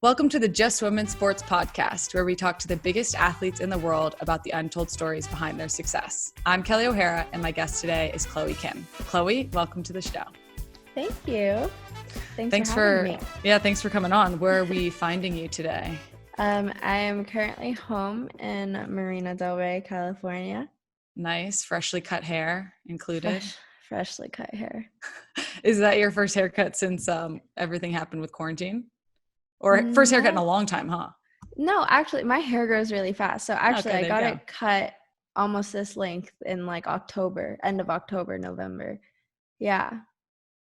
Welcome to the Just Women Sports Podcast, where we talk to the biggest athletes in the world about the untold stories behind their success. I'm Kelley O'Hara, and my guest today is Chloe Kim. Chloe, welcome to the show. Thank you. Thanks for having me. Yeah, thanks for coming on. Where are we finding you today? I am currently home in Marina del Rey, California. Nice, freshly cut hair included. Freshly cut hair. Is that your first haircut since everything happened with quarantine? Or first haircut in a long time, huh? No, actually, my hair grows really fast. So actually, I got it cut almost this length in like October, end of October, November. Yeah.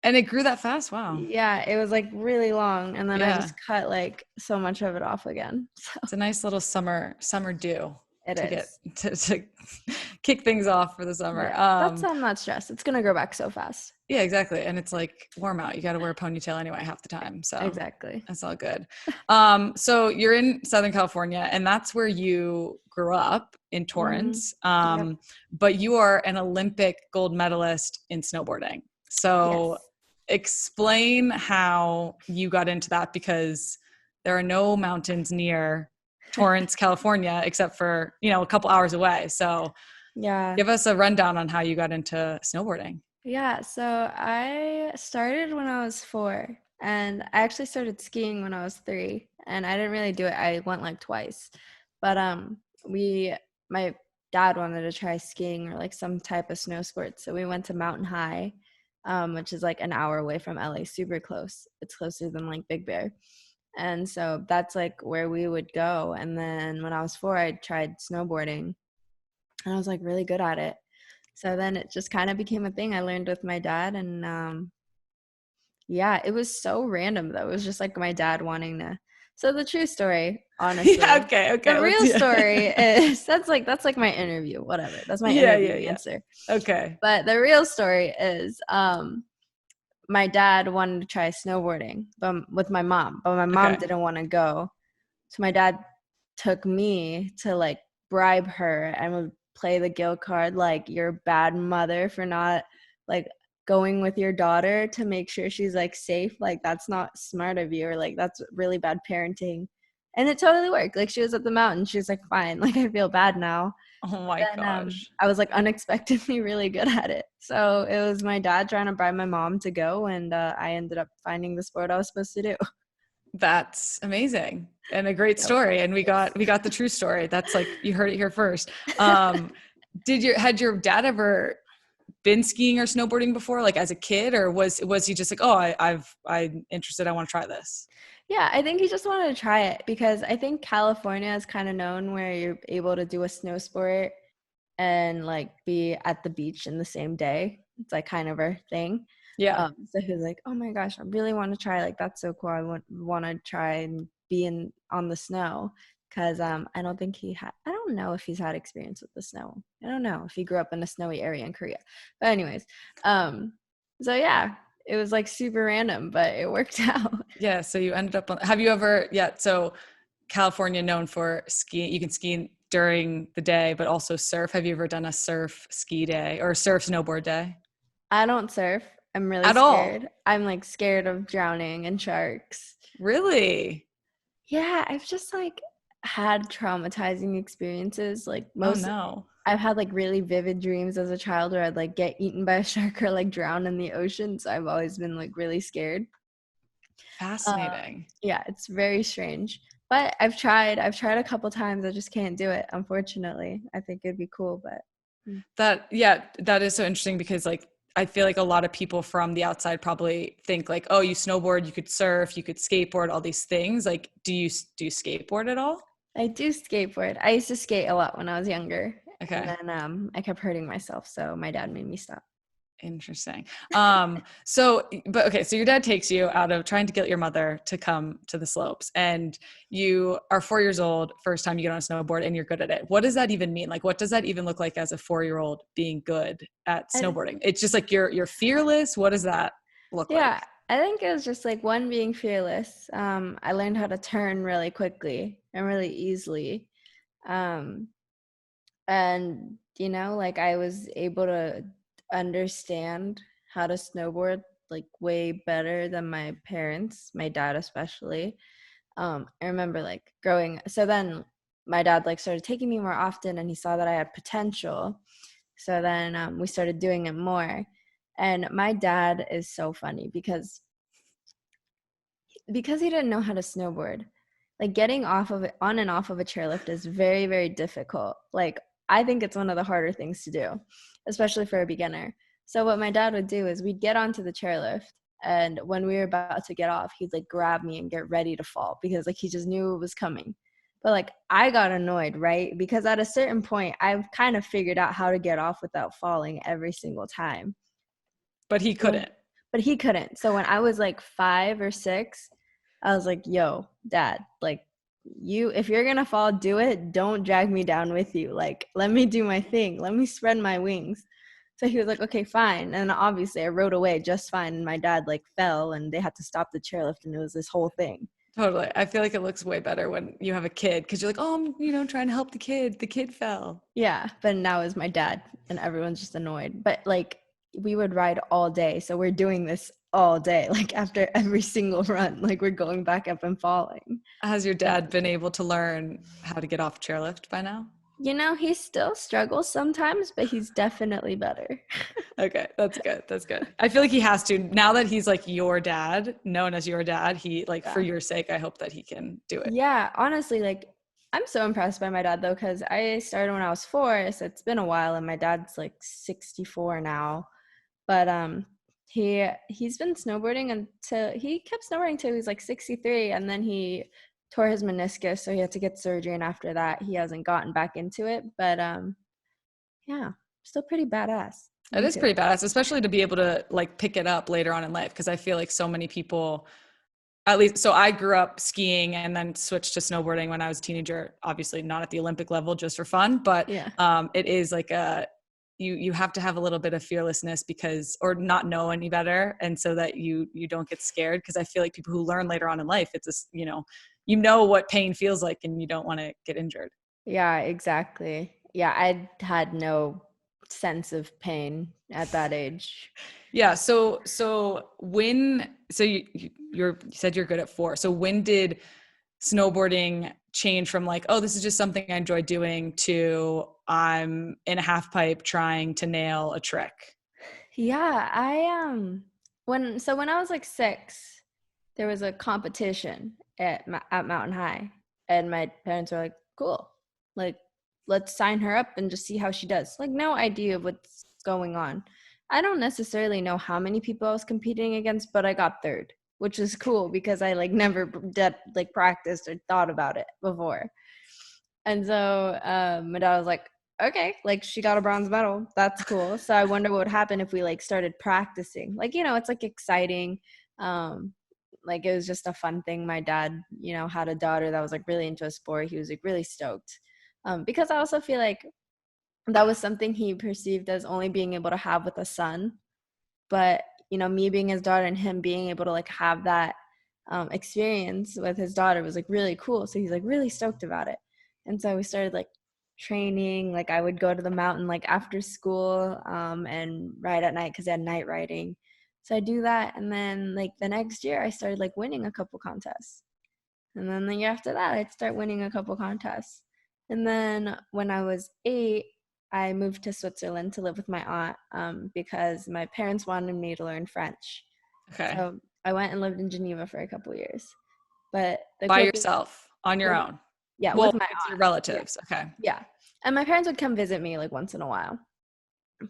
And it grew that fast? Wow. Yeah, it was like really long. And then I just cut like so much of it off again. So. It's a nice little summer do. To kick things off for the summer. Yeah, I'm not stressed. It's going to grow back so fast. Yeah, exactly. And it's like warm out. You got to wear a ponytail anyway half the time. So exactly. That's all good. So you're in Southern California, and that's where you grew up in Torrance. Yep. But you are an Olympic gold medalist in snowboarding. So explain how you got into that, because there are no mountains near Torrance, California, except for, a couple hours away. So give us a rundown on how you got into snowboarding. Yeah, so I started when I was 4, and I actually started skiing when I was 3, and I didn't really do it. I went like twice, but my dad wanted to try skiing or like some type of snow sport, so we went to Mountain High, which is like an hour away from LA, super close. It's closer than like Big Bear. And so that's like where we would go. And then when I was 4, I tried snowboarding, and I was like really good at it. So then it just kind of became a thing I learned with my dad. And it was so random though. It was just like my dad wanting to. So the true story, honestly. Okay. The real story is that's like my interview, whatever. That's my interview answer. Okay. But the real story is my dad wanted to try snowboarding with my mom, but my mom didn't want to go. So my dad took me to like bribe her and would play the guilt card, like, you're a bad mother for not like going with your daughter to make sure she's like safe. Like, that's not smart of you, or like that's really bad parenting. And it totally worked. Like, she was at the mountain. She was like, fine. Like, I feel bad now. Oh my gosh. I was like unexpectedly really good at it. So it was my dad trying to bribe my mom to go, and I ended up finding the sport I was supposed to do. That's amazing and a great story. And we got the true story. That's like, you heard it here first. Had your dad ever been skiing or snowboarding before, like as a kid, or was he just like, oh, I'm interested, I want to try this? Yeah, I think he just wanted to try it because I think California is kind of known where you're able to do a snow sport and like be at the beach in the same day. It's like kind of our thing. Yeah. So he was like, oh my gosh, I really want to try. Like, that's so cool. I want to try and be on the snow, because I don't know if he's had experience with the snow. I don't know if he grew up in a snowy area in Korea. But anyways, so yeah, it was like super random, but it worked out. Yeah. So you ended up have you ever, so California known for skiing, you can ski during the day, but also surf. Have you ever done a surf ski day or surf snowboard day? I don't surf. I'm really scared. All? I'm like scared of drowning and sharks. Really? Yeah, I've just like had traumatizing experiences. Like I've had like really vivid dreams as a child where I'd like get eaten by a shark or like drown in the ocean. So I've always been like really scared. Fascinating. Yeah, it's very strange. But I've tried a couple times. I just can't do it, unfortunately. I think it'd be cool, but that is so interesting, because like I feel like a lot of people from the outside probably think like, oh, you snowboard, you could surf, you could skateboard, all these things. Like, do you skateboard at all? I do skateboard. I used to skate a lot when I was younger. Okay. And then I kept hurting myself, so my dad made me stop. Interesting. So your dad takes you out of trying to get your mother to come to the slopes, and you are 4 years old, first time you get on a snowboard, and you're good at it. What does that even mean? Like, what does that even look like as a 4-year-old being good at snowboarding? It's just like you're fearless. What does that look like? Yeah, I think it was just like being fearless. I learned how to turn really quickly and really easily. And like I was able to understand how to snowboard like way better than my parents, my dad especially. I remember like so then my dad like started taking me more often, and he saw that I had potential. So then we started doing it more. And my dad is so funny because he didn't know how to snowboard. Like getting off of it, on and off of a chairlift is very, very difficult. Like I think it's one of the harder things to do, especially for a beginner. So what my dad would do is we'd get onto the chairlift, and when we were about to get off, he'd like grab me and get ready to fall because like he just knew it was coming. But like I got annoyed, right? Because at a certain point, I've kind of figured out how to get off without falling every single time. But he couldn't. But he couldn't. So when I was like 5 or 6, I was like, yo, dad, like if you're going to fall, do it. Don't drag me down with you. Like, let me do my thing. Let me spread my wings. So he was like, okay, fine. And obviously I rode away just fine. And my dad like fell and they had to stop the chairlift, and it was this whole thing. Totally. I feel like it looks way better when you have a kid because you're like, oh, I'm, trying to help the kid. The kid fell. Yeah. But now it's my dad and everyone's just annoyed. But like we would ride all day. So we're doing this all day, like after every single run, like we're going back up and falling. Has your dad been able to learn how to get off chairlift by now? He still struggles sometimes, but he's definitely better. Okay, that's good. That's good. I feel like he has to now that he's like your dad, known as your dad. He like for your sake, I hope that he can do it. Yeah, honestly, like I'm so impressed by my dad though, because I started when I was 4, so it's been a while, and my dad's like 64 now. But he's been snowboarding until he kept snowboarding till he was like 63, and then he tore his meniscus, so he had to get surgery, and after that he hasn't gotten back into it. But yeah, still pretty badass. It is pretty badass, especially to be able to like pick it up later on in life, because I feel like so many people, at least, so I grew up skiing and then switched to snowboarding when I was a teenager, obviously not at the Olympic level, just for fun, but it is like you have to have a little bit of fearlessness or not know any better. And so that you don't get scared. Cause I feel like people who learn later on in life, it's just, you know what pain feels like and you don't want to get injured. Yeah, exactly. Yeah. I had no sense of pain at that age. Yeah. So you said you're good at 4. So when did snowboarding change from like, oh, this is just something I enjoy doing to I'm in a half pipe trying to nail a trick? Yeah, I when I was like 6, there was a competition at Mountain High, and my parents were like, "Cool, like let's sign her up and just see how she does." Like no idea of what's going on. I don't necessarily know how many people I was competing against, but I got 3rd, which is cool because I like never did like practiced or thought about it before. And so my dad was like, okay, like she got a bronze medal. That's cool. So I wonder what would happen if we like started practicing. Like, it's like exciting. Like it was just a fun thing. My dad, had a daughter that was like really into a sport. He was like really stoked. Because I also feel like that was something he perceived as only being able to have with a son. But, me being his daughter and him being able to like have that experience with his daughter was like really cool. So he's like really stoked about it. And so we started like training. Like I would go to the mountain like after school and ride at night because they had night riding. So I do that. And then like the next year I started like winning a couple contests. And then the year after that I'd start winning a couple contests. And then when I was 8, I moved to Switzerland to live with my aunt because my parents wanted me to learn French. Okay. So I went and lived in Geneva for a couple of years. But by yourself, on your own? Yeah, well, with my your relatives. Yeah. Okay. Yeah. And my parents would come visit me like once in a while.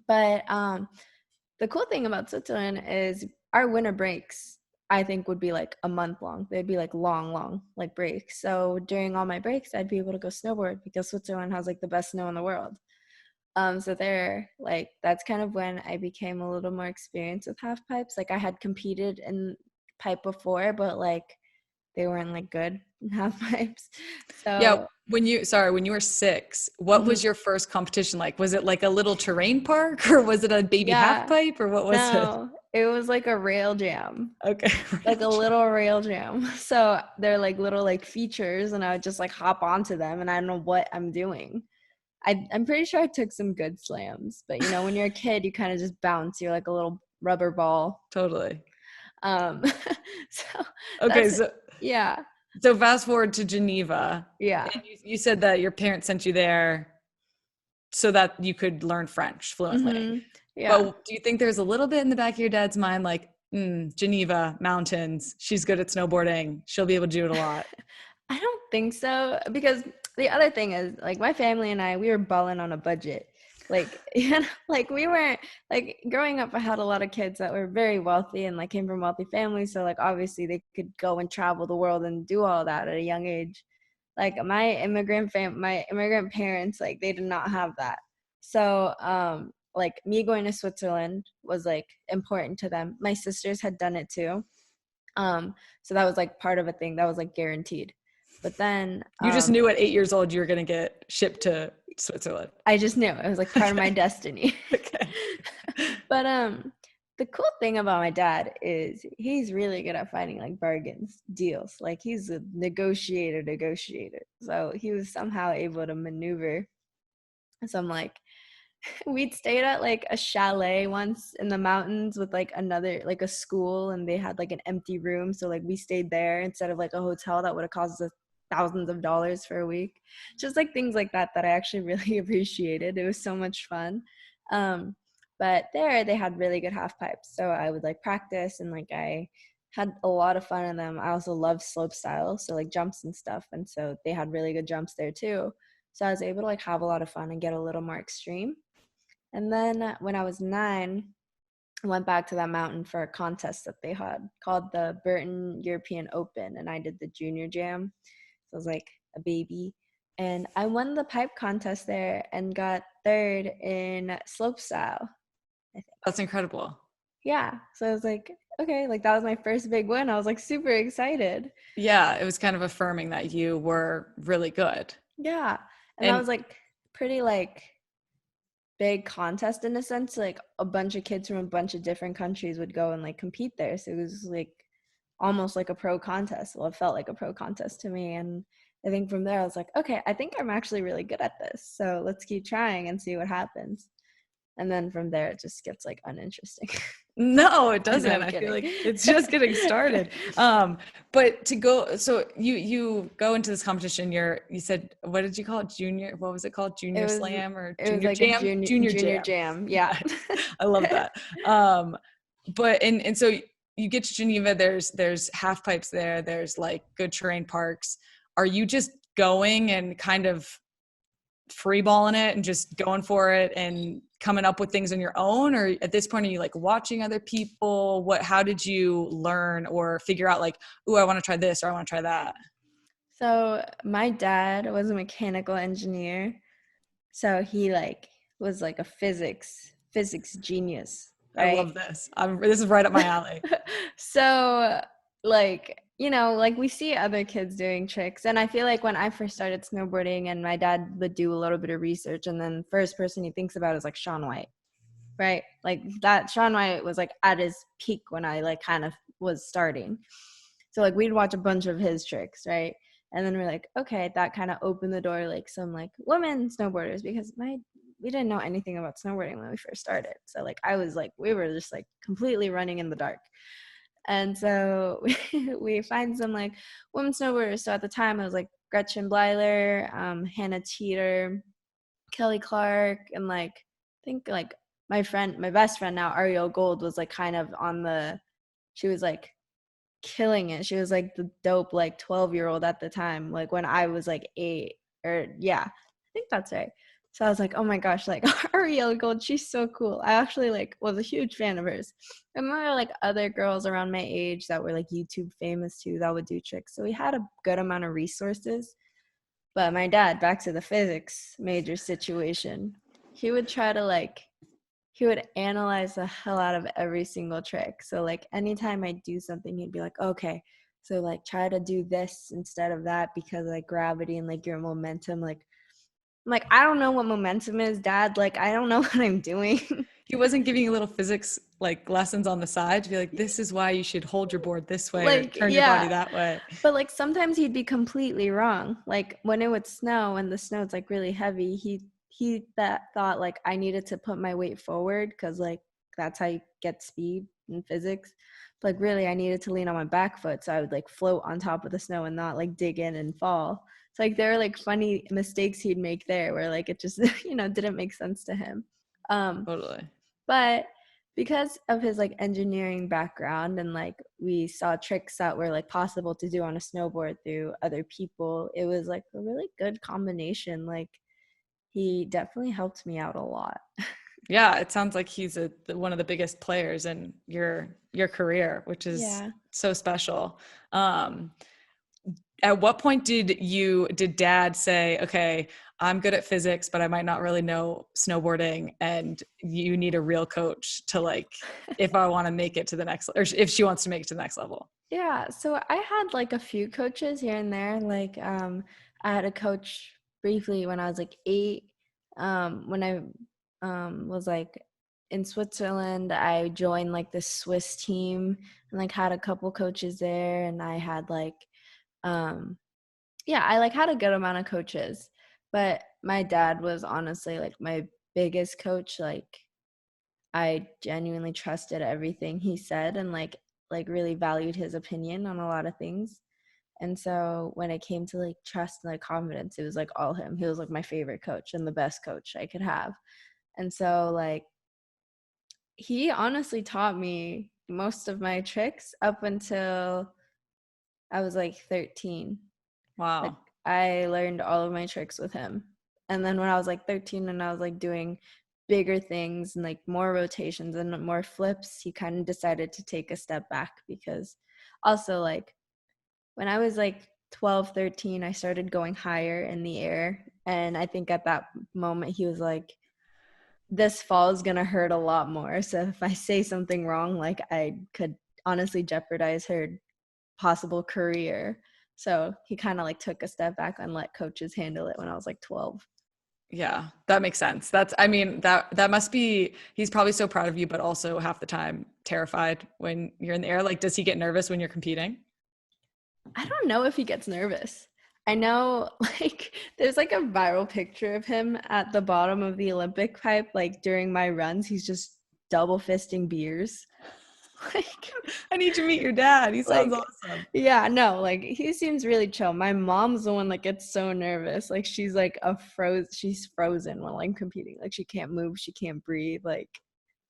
But the cool thing about Switzerland is our winter breaks, I think, would be like a month long. They'd be like long like breaks. So during all my breaks, I'd be able to go snowboard because Switzerland has like the best snow in the world. So there, like, that's kind of when I became a little more experienced with half pipes. Like I had competed in pipe before, but like they weren't like good in half pipes. So yeah, when you were 6, what was your first competition like? Was it like a little terrain park or was it a baby half pipe or what was it? No, it was like a rail jam. Okay. Like a little rail jam. So they're like little like features and I would just like hop onto them and I don't know what I'm doing. I'm pretty sure I took some good slams, but when you're a kid, you kind of just bounce. You're like a little rubber ball. Totally. So okay, so yeah. So fast forward to Geneva. Yeah. And you said that your parents sent you there so that you could learn French fluently. Yeah. But do you think there's a little bit in the back of your dad's mind, like, Geneva, mountains, she's good at snowboarding, she'll be able to do it a lot? I don't think so, because the other thing is, like, my family and I, we were balling on a budget. Like, like we weren't, like, growing up, I had a lot of kids that were very wealthy and like came from wealthy families. So like obviously they could go and travel the world and do all that at a young age. Like my immigrant parents, like they did not have that. So like me going to Switzerland was like important to them. My sisters had done it too. So that was like part of a thing that was like guaranteed. But then You just knew at 8 years old you were going to get shipped to Switzerland. I just knew it was like part of my destiny. Okay. But the cool thing about my dad is he's really good at finding like bargains, deals. Like he's a negotiator. So he was somehow able to maneuver. So I'm like, we'd stayed at like a chalet once in the mountains with like another, like a school, and they had like an empty room. So like we stayed there instead of like a hotel that would have cost us thousands of dollars for a week. Just like things like that I actually really appreciated. It was so much fun. But there they had really good half pipes. So I would like practice, and like I had a lot of fun in them. I also love slope style, so like jumps and stuff. And so they had really good jumps there too. So I was able to like have a lot of fun and get a little more extreme. And then when I was 9, I went back to that mountain for a contest that they had called the Burton European Open, and I did the junior jam. So I was like a baby. And I won the pipe contest there and got 3rd in slopestyle, I think. That's incredible. Yeah. So I was like, okay, like that was my first big win. I was like super excited. Yeah, it was kind of affirming that you were really good. Yeah. And that And was like pretty like big contest in a sense. Like a bunch of kids from a bunch of different countries would go and like compete there. So it was like almost like a pro contest. Well, it felt like a pro contest to me. And I think from there I was like, okay, I think I'm actually really good at this. So let's keep trying and see what happens. And then from there it just gets like uninteresting. no, it No, doesn't. I'm I feel kidding. like it's just getting started. But to go, so you go into this competition, you said, what did you call it? Junior, what was it called? Junior slam or It was junior like jam? a junior jam. Yeah. I love that. But and so you get to Geneva, there's half pipes there, there's like good terrain parks. Are you just going and kind of freeballing it and just going for it and coming up with things on your own, or at this point are you like watching other people? How did you learn or figure out like, ooh, I want to try this or I want to try that? So my dad was a mechanical engineer. So he like was like a physics genius, I right? love this. This is right up my alley. So like, you know, like we see other kids doing tricks, and I feel like when I first started snowboarding and my dad would do a little bit of research, and then first person he thinks about is like Shaun White, right? Like that Shaun White was like at his peak when I like kind of was starting. So like we'd watch a bunch of his tricks, right? And then we're like, okay, that kind of opened the door like some like women snowboarders, because we didn't know anything about snowboarding when we first started. So like I was like, we were just like completely running in the dark. And so we find some like women snowboarders. So at the time it was like Gretchen Bleiler, Hannah Teeter, Kelly Clark, and like I think like my best friend now, Ariel Gold, was like kind of she was like killing it. She was like the dope like 12-year-old at the time, like when I was like 8, or yeah, I think that's right. So I was like, oh my gosh, like Ariel Gold, she's so cool. I actually like was a huge fan of hers. And there were like other girls around my age that were like YouTube famous too that would do tricks. So we had a good amount of resources. But my dad, back to the physics major situation, he would try to like he would analyze the hell out of every single trick. So like anytime I do something, he'd be like, okay, so like try to do this instead of that, because like gravity and like your momentum, like I'm like, I don't know what momentum is, Dad. Like I don't know what I'm doing. He wasn't giving you little physics like lessons on the side to be like, this is why you should hold your board this way or Like turn your body yeah. that way. But like sometimes he'd be completely wrong. Like when it would snow and the snow's like really heavy, he thought like I needed to put my weight forward, because like that's how you get speed. in physics. But like really I needed to lean on my back foot, so I would like float on top of the snow and not like dig in and fall. So like there were like funny mistakes he'd make there where like it just didn't make sense to him. Totally. But because of his like engineering background, and like we saw tricks that were like possible to do on a snowboard through other people, it was like a really good combination. Like he definitely helped me out a lot. Yeah, it sounds like he's one of the biggest players in your career, which is Yeah. so special. At what point did dad say, okay, I'm good at physics, but I might not really know snowboarding, and you need a real coach to like, if I want to make it to the next, or if she wants to make it to the next level? Yeah, so I had like a few coaches here and there. Like I had a coach briefly when I was like 8. When I was like in Switzerland, I joined like the Swiss team and like had a couple coaches there, and I had like I like had a good amount of coaches. But my dad was honestly like my biggest coach. Like I genuinely trusted everything he said, and like really valued his opinion on a lot of things. And so when it came to like trust and like confidence, it was like all him. He was like my favorite coach and the best coach I could have. And so like he honestly taught me most of my tricks up until I was like 13. Like Wow. I learned all of my tricks with him. And then when I was like 13 and I was like doing bigger things and like more rotations and more flips, he kind of decided to take a step back, because also like when I was like 12, 13, I started going higher in the air. And I think at that moment he was like, this fall is going to hurt a lot more. So if I say something wrong, like I could honestly jeopardize her possible career. So he kind of like took a step back and let coaches handle it when I was like 12. Yeah, that makes sense. I mean, that must be, he's probably so proud of you, but also half the time terrified when you're in the air. Like, does he get nervous when you're competing? I don't know if he gets nervous. I know like there's like a viral picture of him at the bottom of the Olympic pipe, like during my runs, he's just double fisting beers. Like I need to meet your dad. He sounds like awesome. yeah, no, like he seems really chill. My mom's the one that gets so nervous. Like she's like she's frozen while I'm competing. Like she can't move, she can't breathe. Like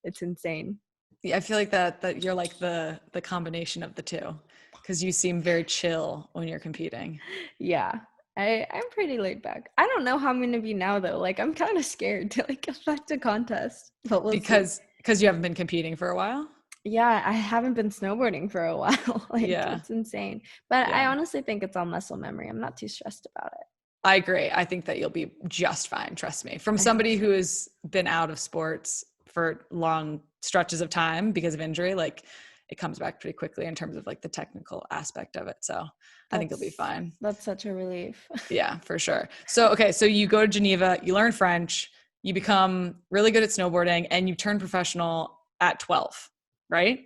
it's insane. Yeah, I feel like that you're like the combination of the two, because you seem very chill when you're competing. Yeah. I'm pretty laid back. I don't know how I'm gonna be now though. Like I'm kind of scared to like get back to contest, but we'll see. Because you haven't been competing for a while. Yeah, I haven't been snowboarding for a while. Like Yeah. it's insane. But I Yeah. honestly think it's all muscle memory. I'm not too stressed about it. I agree. I think that you'll be just fine. Trust me. From I hope somebody so. who has been out of sports for long stretches of time because of injury, like it comes back pretty quickly in terms of like the technical aspect of it. So I think you'll be fine. That's such a relief. Yeah, for sure. So, okay. So you go to Geneva, you learn French, you become really good at snowboarding, and you turn professional at 12, right?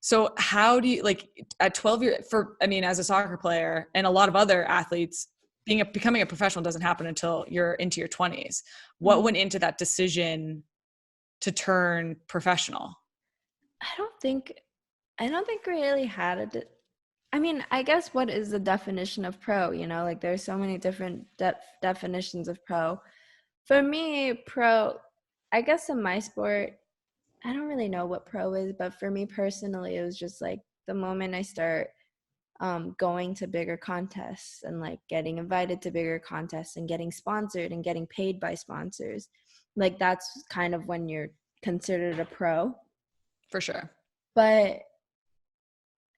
So how do you like at 12 years I mean, as a soccer player and a lot of other athletes, becoming a professional doesn't happen until you're into your 20s. What went into that decision to turn professional? I don't think we really had I mean, I guess what is the definition of pro? Like there's so many different definitions of pro. For me, pro, I guess in my sport, I don't really know what pro is, but for me personally, it was just like the moment I start going to bigger contests and like getting invited to bigger contests and getting sponsored and getting paid by sponsors, like that's kind of when you're considered a pro. For sure. But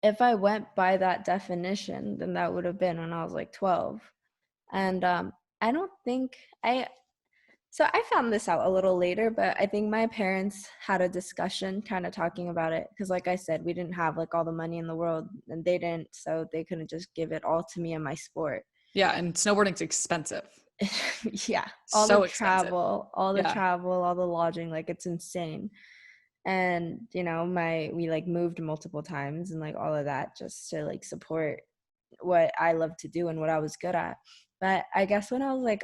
if I went by that definition, then that would have been when I was like 12. And I don't think so I found this out a little later, but I think my parents had a discussion kind of talking about it. Because like I said, we didn't have like all the money in the world, and they didn't, so they couldn't just give it all to me and my sport. Yeah. And snowboarding's expensive. Yeah, So expensive. all the Yeah. travel, all the lodging, like it's insane. And we like moved multiple times and like all of that just to like support what I love to do and what I was good at. But I guess when I was like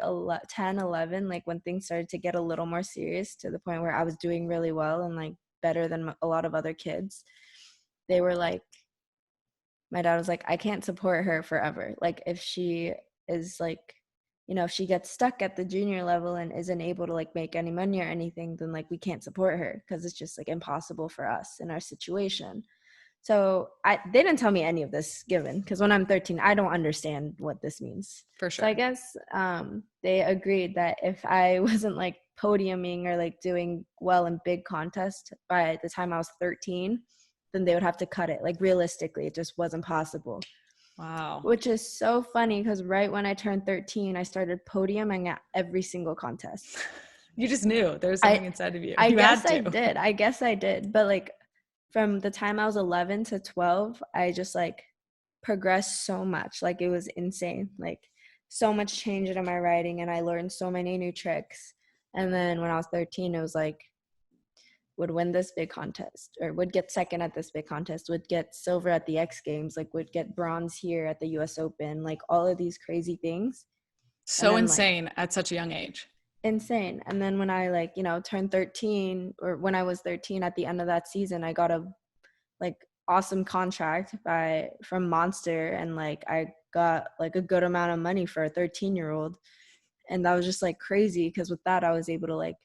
10, 11, like when things started to get a little more serious to the point where I was doing really well and like better than a lot of other kids, they were like, my dad was like, I can't support her forever. Like if she is like, if she gets stuck at the junior level and isn't able to like make any money or anything, then like we can't support her because it's just like impossible for us in our situation. So they didn't tell me any of this given, because when I'm 13, I don't understand what this means. For sure. So I guess they agreed that if I wasn't like podiuming or like doing well in big contests by the time I was 13, then they would have to cut it. Like realistically, it just wasn't possible. Wow. Which is so funny because right when I turned 13, I started podiuming at every single contest. You just knew there was something inside of you. I You guess had I to. did. I guess I did. But like from the time I was 11 to 12, I just like progressed so much. Like it was insane. Like so much changed in my riding, and I learned so many new tricks. And then when I was 13, it was like, would win this big contest, or would get second at this big contest, would get silver at the X Games, like would get bronze here at the US Open, like all of these crazy things. So then, insane at such a young age. Insane. And then when I like, turned 13, or when I was 13 at the end of that season, I got a like awesome contract from Monster, and like I got like a good amount of money for a 13-year-old. And that was just like crazy, because with that I was able to like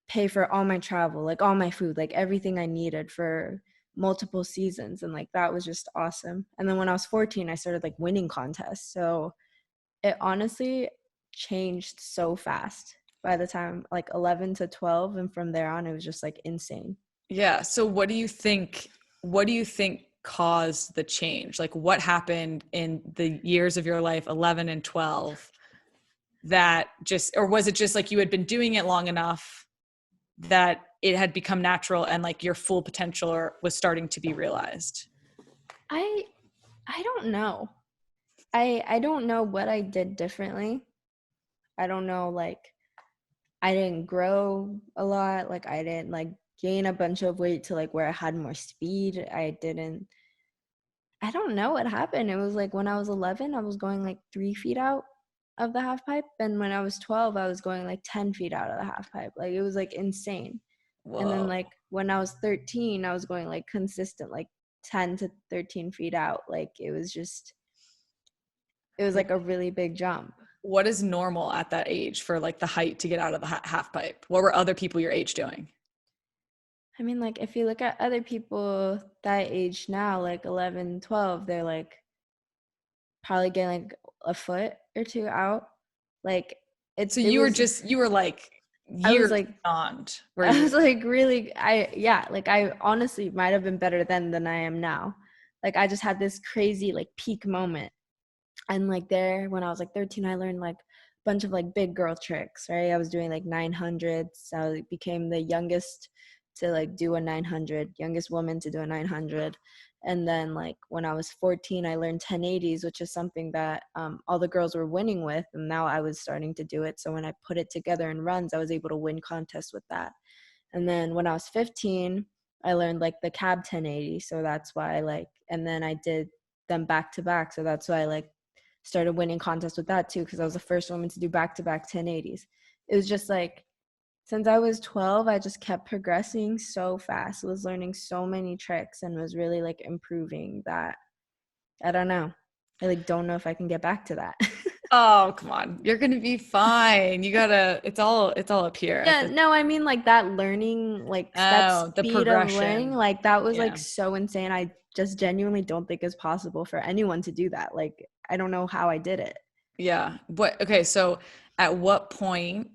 pay for all my travel, like all my food, like everything I needed for multiple seasons. And like that was just awesome. And then when I was 14, I started like winning contests. So it honestly changed so fast by the time like 11 to 12, and from there on it was just like insane. Yeah. So what do you think caused the change? Like what happened in the years of your life, 11 and 12, that just, or was it just like you had been doing it long enough that it had become natural and like your full potential was starting to be realized? I don't know. I don't know what I did differently. I don't know, like I didn't grow a lot, like I didn't like gain a bunch of weight to like where I had more speed. I don't know what happened. It was like when I was 11, I was going like 3 feet out of the half pipe, and when I was 12, I was going like 10 feet out of the half pipe. Like it was like insane. Whoa. And then like when I was 13, I was going like consistent like 10 to 13 feet out. Like it was like a really big jump. What is normal at that age for like the height to get out of the half pipe? What were other people your age doing? I mean, like if you look at other people that age now, like 11, 12, they're like probably getting like a foot or two out. Like So you were like years beyond where I was like really, I honestly might have been better then than I am now. Like I just had this crazy like peak moment. And like there, when I was like 13, I learned like a bunch of like big girl tricks, right? I was doing like 900s. So I became the youngest to like do a 900, youngest woman to do a 900. And then like when I was 14, I learned 1080s, which is something that all the girls were winning with. And now I was starting to do it. So when I put it together in runs, I was able to win contests with that. And then when I was 15, I learned like the cab 1080. So that's why and then I did them back to back. So that's why I started winning contests with that too, because I was the first woman to do back-to-back 1080s. It was just like, since I was 12, I just kept progressing so fast. I was learning so many tricks and was really like improving that. I don't know. I don't know if I can get back to that. Oh, come on. You're going to be fine. You gotta, it's all up here. Yeah, no, I mean like that learning, that speed of learning, like that was like so insane. I just genuinely don't think it's possible for anyone to do that. Like, I don't know how I did it. Yeah. Okay. So at what point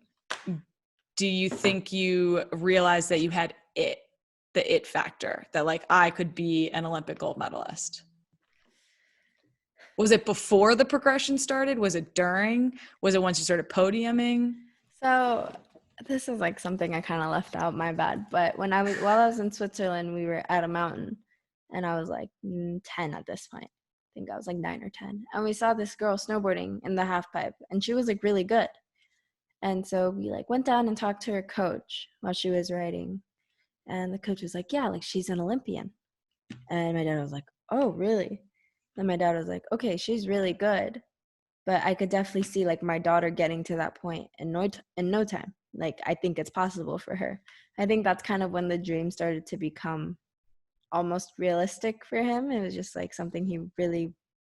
do you think you realized that you had the it factor, that like I could be an Olympic gold medalist? Was it before the progression started? Was it during? Was it once you started podiuming? So this is like something I kind of left out, my bad. But while I was in Switzerland, we were at a mountain, and I was like 10 at this point. I think I was like 9 or 10. And we saw this girl snowboarding in the half pipe, and she was like really good. And so we like went down and talked to her coach while she was riding. And the coach was like, yeah, like she's an Olympian. And my dad was like, oh, really? And my dad was like, okay, she's really good. But I could definitely see like my daughter getting to that point in no time. like, I think it's possible for her. I think that's kind of when the dream started to become almost realistic for him. It was just like something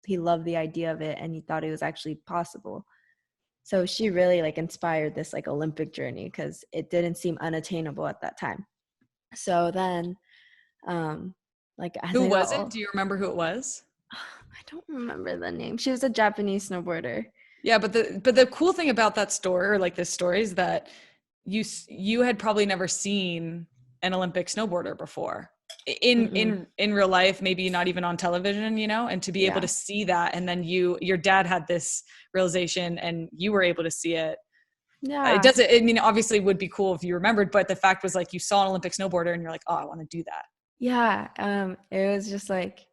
he loved the idea of it, and he thought it was actually possible. So she really like inspired this like Olympic journey, because it didn't seem unattainable at that time. So then, like as Who I got was it? old, Do you remember who it was? I don't remember the name. She was a Japanese snowboarder. Yeah, but the cool thing about that story, or like this story, is that you had probably never seen an Olympic snowboarder before in real life, maybe not even on television, you know, and to be able Yeah. to see that, and then your dad had this realization and you were able to see it. It Yeah. doesn't, I mean, obviously it would be cool if you remembered, but the fact was like you saw an Olympic snowboarder and you're like, oh, I want to do that. Yeah. It was just like,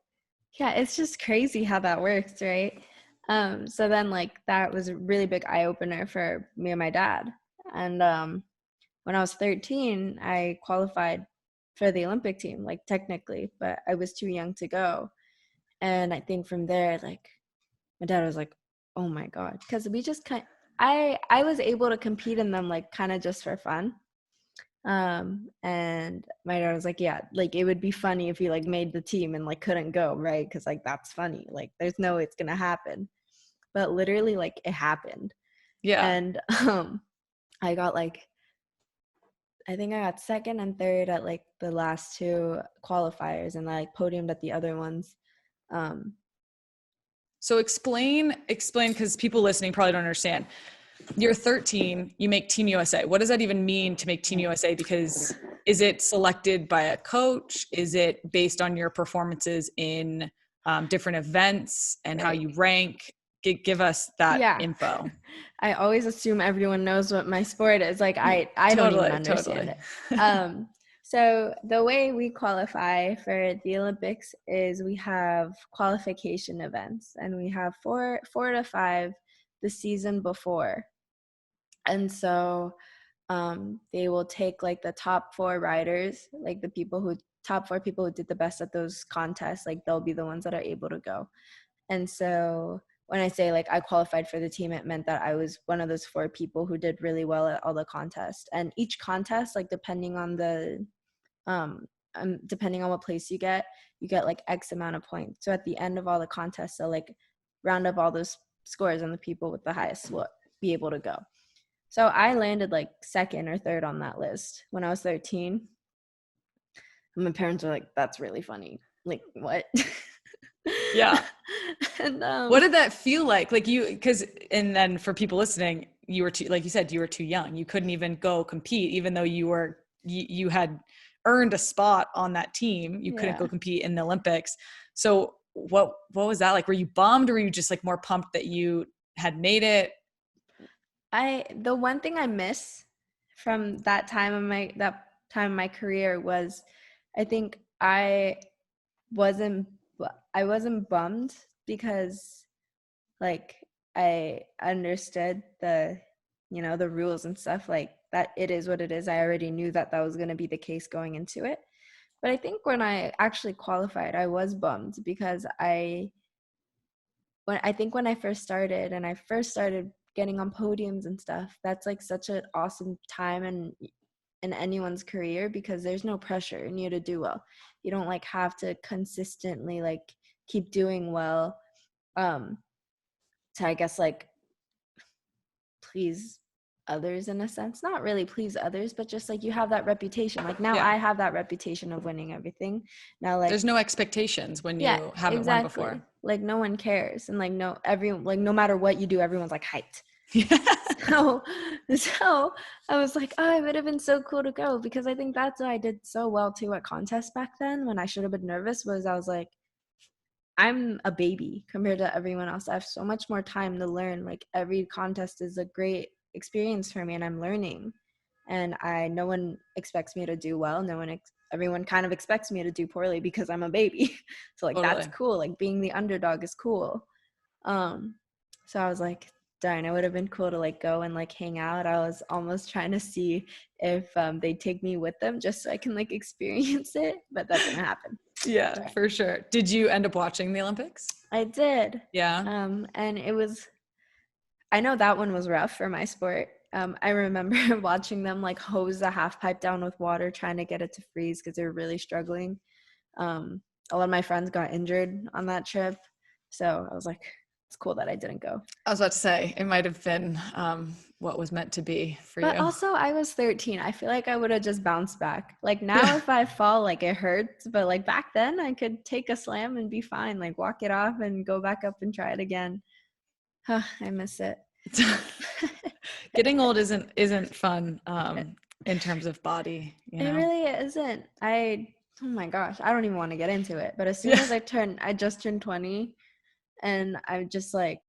yeah, it's just crazy how that works, right? So then like that was a really big eye opener for me and my dad. And when I was 13, I qualified for the Olympic team, like technically, but I was too young to go. And I think from there, like my dad was like, "Oh my God," because we just kind. I was able to compete in them like kind of just for fun. And my dad was like, "Yeah, like it would be funny if you like made the team and like couldn't go, right? Because like that's funny. Like there's no way it's gonna happen." But literally, like it happened, Yeah. and I got like I think I got second and third at like the last two qualifiers, and I like podiumed at the other ones. Um, So explain, because people listening probably don't understand. You're 13, you make Team USA. What does that even mean to make Team USA? Because is it selected by a coach? Is it based on your performances in different events and how you rank? Give us that yeah, info. I always assume everyone knows what my sport is. Like I don't even understand it. So the way we qualify for the Olympics is we have qualification events, and we have four to five the season before. And so they will take like the top four riders, like the top four people who did the best at those contests, like they'll be the ones that are able to go. And so when I say like I qualified for the team, it meant that I was one of those four people who did really well at all the contests. And each contest, like depending on depending on what place you get like X amount of points. So at the end of all the contests, they'll like round up all those scores, and the people with the highest will be able to go. So I landed like second or third on that list when I was 13. And my parents were like, "That's really funny." Like, what? Yeah. And what did that feel like? Like and then for people listening, you were too, like you said, you were too young. You couldn't even go compete, even though you had earned a spot on that team. You couldn't go compete in the Olympics. So what was that like? Were you bummed, or were you just like more pumped that you had made it? The one thing I miss from that time in my career was, I think I wasn't bummed, because like I understood the rules and stuff, like that it is what it is. I already knew that was going to be the case going into it. But I think when I actually qualified, I was bummed, because when I first started getting on podiums and stuff, that's like such an awesome time in anyone's career, because there's no pressure in you to do well. You don't like have to consistently like keep doing well to, I guess, like please others, in a sense. Not really please others, but just like you have that reputation. Like now I have that reputation of winning everything. Now like there's no expectations when you haven't won before. Like no one cares, and like no matter what you do, everyone's like hyped. So I was like, oh, it would have been so cool to go, because I think that's why I did so well too at contests back then, when I should have been nervous. Was I was like, I'm a baby compared to everyone else. I have so much more time to learn. Like every contest is a great experience for me, and I'm learning. And no one expects me to do well. Everyone kind of expects me to do poorly because I'm a baby. So like that's cool. Like being the underdog is cool. So I was like, darn, it would have been cool to like go and like hang out. I was almost trying to see if they'd take me with them just so I can like experience it, but that didn't happen. Yeah, for sure. Did you end up watching the Olympics? I did. Yeah. And I know that one was rough for my sport. I remember watching them like hose the half pipe down with water, trying to get it to freeze because they were really struggling. A lot of my friends got injured on that trip. So I was like, it's cool that I didn't go. I was about to say, it might have been what was meant to be for But you. also, I was 13. I feel like I would have just bounced back. Like now, if I fall, like it hurts. But like back then, I could take a slam and be fine. Like walk it off and go back up and try it again. Huh, I miss it. Getting old isn't fun in terms of body, you It know? really isn't. Oh my gosh, I don't even want to get into it. But as soon Yeah. as I just turned 20, and I'm just like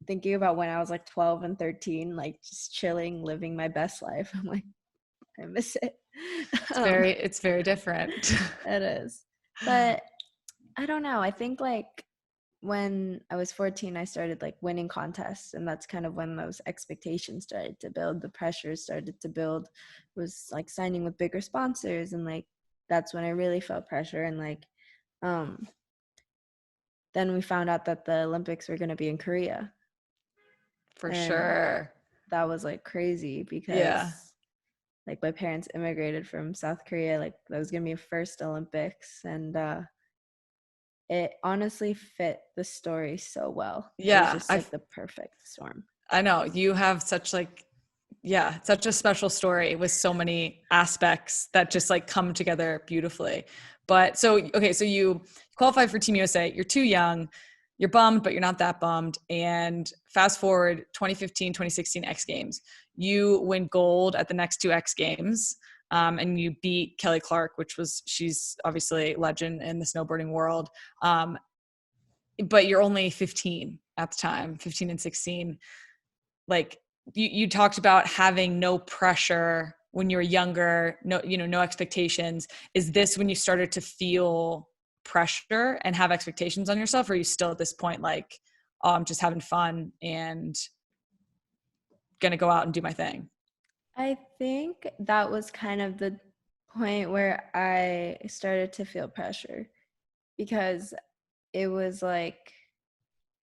thinking about when I was like 12 and 13, like just chilling, living my best life. I'm like, I miss it. It's very different. It is. But I don't know. I think like when I was 14, I started like winning contests, and that's kind of when those expectations started to build, the pressure started to build, was like signing with bigger sponsors, and like that's when I really felt pressure. And like then we found out that the Olympics were going to be in Korea, For and sure. that was like crazy Yeah. because like my parents immigrated from South Korea. Like that was going to be first Olympics, and it honestly fit the story so well. It was Yeah. just like the perfect storm. I know you have such like, yeah, such a special story with so many aspects that just like come together beautifully. But so, okay, so you qualify for Team USA, you're too young, you're bummed, but you're not that bummed. And fast forward 2015, 2016 X Games, you win gold at the next two X Games. And you beat Kelley Clark, she's obviously a legend in the snowboarding world. But you're only 15 at the time, 15 and 16. Like you talked about having no pressure when you were younger, no expectations. Is this when you started to feel pressure and have expectations on yourself? Or are you still at this point like, oh, I'm just having fun and gonna go out and do my thing? I think that was kind of the point where I started to feel pressure because it was like,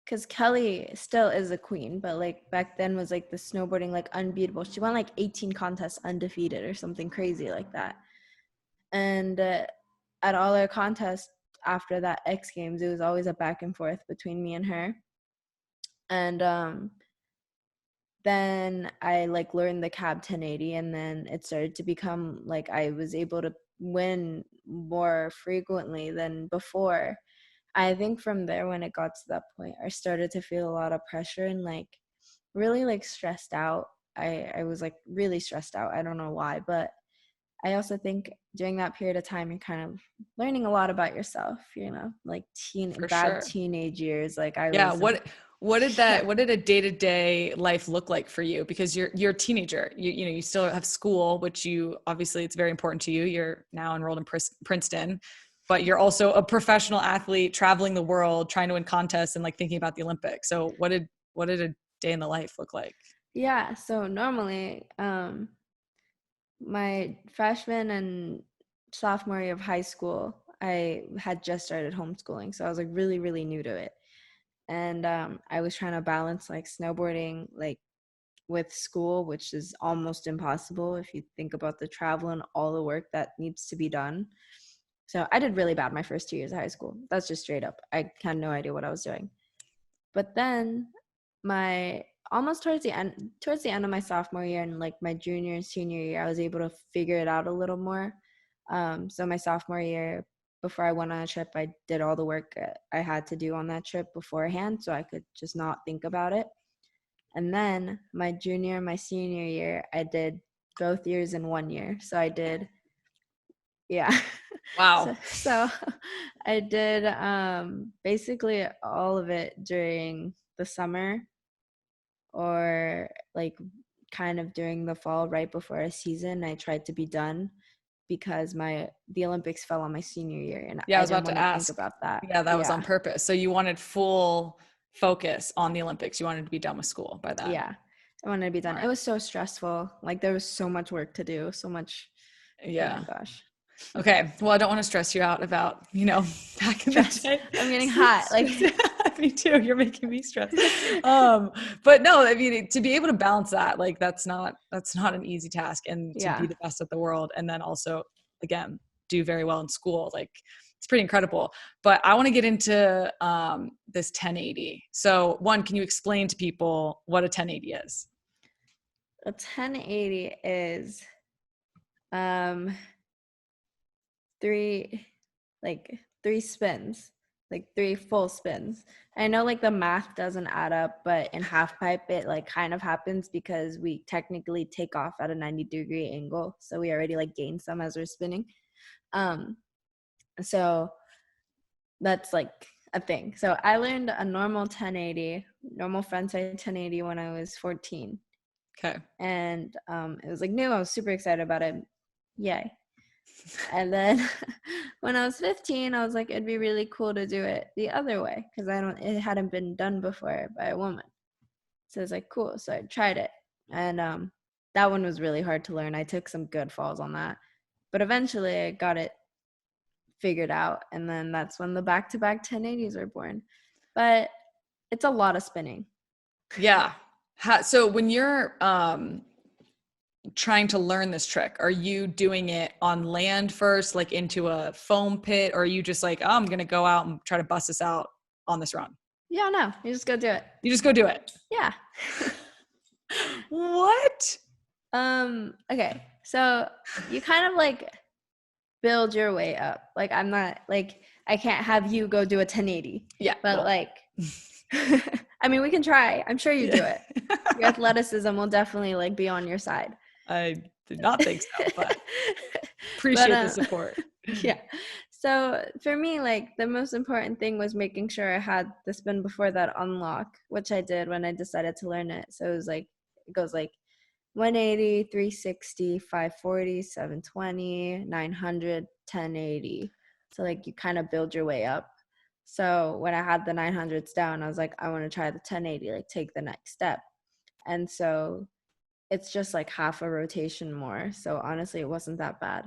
because Kelley still is a queen, but like back then was like the snowboarding like unbeatable. She won like 18 contests undefeated or something crazy like that. And at all our contests after that X Games, it was always a back and forth between me and her. And then I like learned the cab 1080, and then it started to become like I was able to win more frequently than before. I think from there, when it got to that point, I started to feel a lot of pressure and like really like stressed out. I was like really stressed out. I don't know why, but I also think during that period of time, you're kind of learning a lot about yourself, like For bad sure. teenage years. Like I Yeah. was, yeah, What did a day-to-day life look like for you? Because you're a teenager, you still have school, which you obviously it's very important to you. You're now enrolled in Princeton, but you're also a professional athlete traveling the world, trying to win contests and like thinking about the Olympics. So what did a day in the life look like? yeah. So normally, my freshman and sophomore year of high school, I had just started homeschooling. So I was like really, really new to it. And I was trying to balance like snowboarding, like with school, which is almost impossible if you think about the travel and all the work that needs to be done. So I did really bad my first 2 years of high school. That's just straight up. I had no idea what I was doing. But then my almost towards the end of my sophomore year and like my junior and senior year, I was able to figure it out a little more. So my sophomore year, before I went on a trip, I did all the work I had to do on that trip beforehand, so I could just not think about it. And then my junior, my senior year, I did both years in 1 year. So I did, yeah. Wow. So I did basically all of it during the summer, or like kind of during the fall right before a season. I tried to be done because the Olympics fell on my senior year, and Yeah, I I was didn't about want to to think ask. about that. Yeah, that was on Yeah. purpose. So you wanted full focus on the Olympics. You wanted to be done with school by then. Yeah. I wanted to be done. It Smart. was so stressful. Like there was so much work to do, so much. Oh my Yeah. gosh. Okay. Well, I don't want to stress you out about, back in the Stress. day. I'm getting hot. Like, Me too. You're making me stressed. But no, I mean, to be able to balance that, like, that's not an easy task, and to be yeah. the best at the world. And then also, again, do very well in school. Like, it's pretty incredible. But I want to get into this 1080. So one, can you explain to people what a 1080 is? A 1080 is um three three spins, like three full spins. I know like the math doesn't add up, but in half pipe it like kind of happens because we technically take off at a 90-degree angle, so we already like gain some as we're spinning. So that's like a thing. So I learned a normal frontside 1080 when I was 14. Okay. And it was like new. I was super excited about it. Yay. And then when I was 15, I was like, it'd be really cool to do it the other way because it hadn't been done before by a woman. So I was like, cool. So I tried it. And that one was really hard to learn. I took some good falls on that. But eventually I got it figured out. And then that's when the back-to-back 1080s were born. But it's a lot of spinning. Yeah. So when you're trying to learn this trick, are you doing it on land first, like into a foam pit, or are you just like, oh, I'm gonna go out and try to bust this out on this run? Yeah, no, you just go do it. You just go do it. Yeah. What? Okay, so you kind of like build your way up. Like I'm not like, I can't have you go do a 1080. Yeah. But like I mean, we can try. I'm sure you do it. Your athleticism will definitely like be on your side. I did not think so, but appreciate the support. Yeah. So for me, like the most important thing was making sure I had the spin before that unlock, which I did when I decided to learn it. So it goes like 180, 360, 540, 720, 900, 1080. So like you kind of build your way up. So when I had the 900s down, I was like, I want to try the 1080, like take the next step. And so it's just like half a rotation more. So honestly, it wasn't that bad.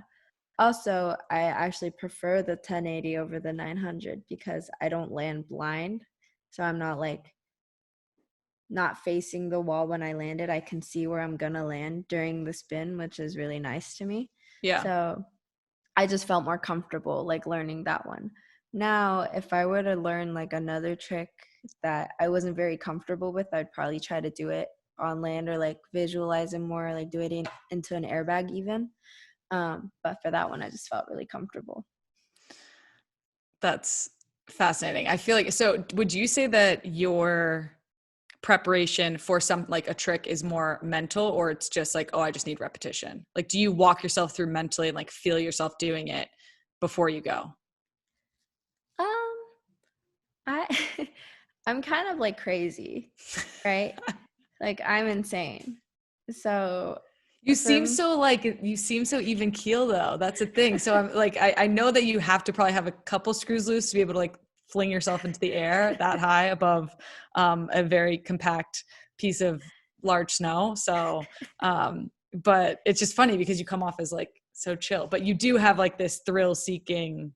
Also, I actually prefer the 1080 over the 900 because I don't land blind. So I'm not facing the wall when I landed. I can see where I'm going to land during the spin, which is really nice to me. Yeah. So I just felt more comfortable like learning that one. Now, if I were to learn like another trick that I wasn't very comfortable with, I'd probably try to do it on land or like visualize it more, like do it into an airbag even. But for that one, I just felt really comfortable. That's fascinating. I feel like, so would you say that your preparation for some, like a trick, is more mental, or it's just like, oh, I just need repetition? Like, do you walk yourself through mentally and like feel yourself doing it before you go? I I'm kind of like crazy, right? Like I'm insane. So You seem so even keel though. That's the thing. So I'm like, I know that you have to probably have a couple screws loose to be able to like fling yourself into the air that high above a very compact piece of large snow. So, but it's just funny because you come off as like so chill, but you do have like this thrill seeking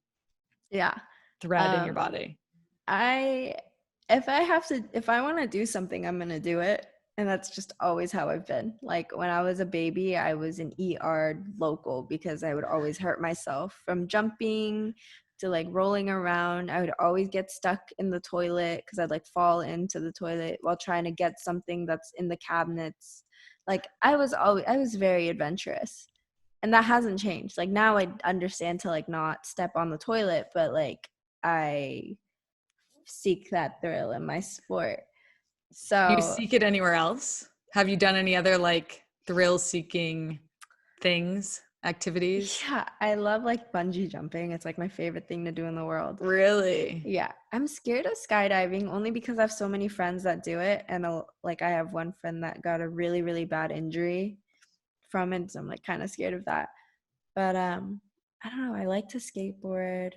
yeah. thread in your body. If I want to do something, I'm going to do it. And that's just always how I've been. Like when I was a baby, I was an ER local because I would always hurt myself from jumping to like rolling around. I would always get stuck in the toilet because I'd like fall into the toilet while trying to get something that's in the cabinets. Like I was very adventurous. And that hasn't changed. Like now I understand to like not step on the toilet, but like I seek that thrill in my sport. Do you So seek it anywhere else? Have you done any other like thrill seeking things, activities? yeah, I love like bungee jumping. It's like my favorite thing to do in the world. Really? Yeah, I'm scared of skydiving only because I have so many friends that do it, and like I have one friend that got a really really bad injury from it, so I'm like kind of scared of that. But I don't know. I like to skateboard.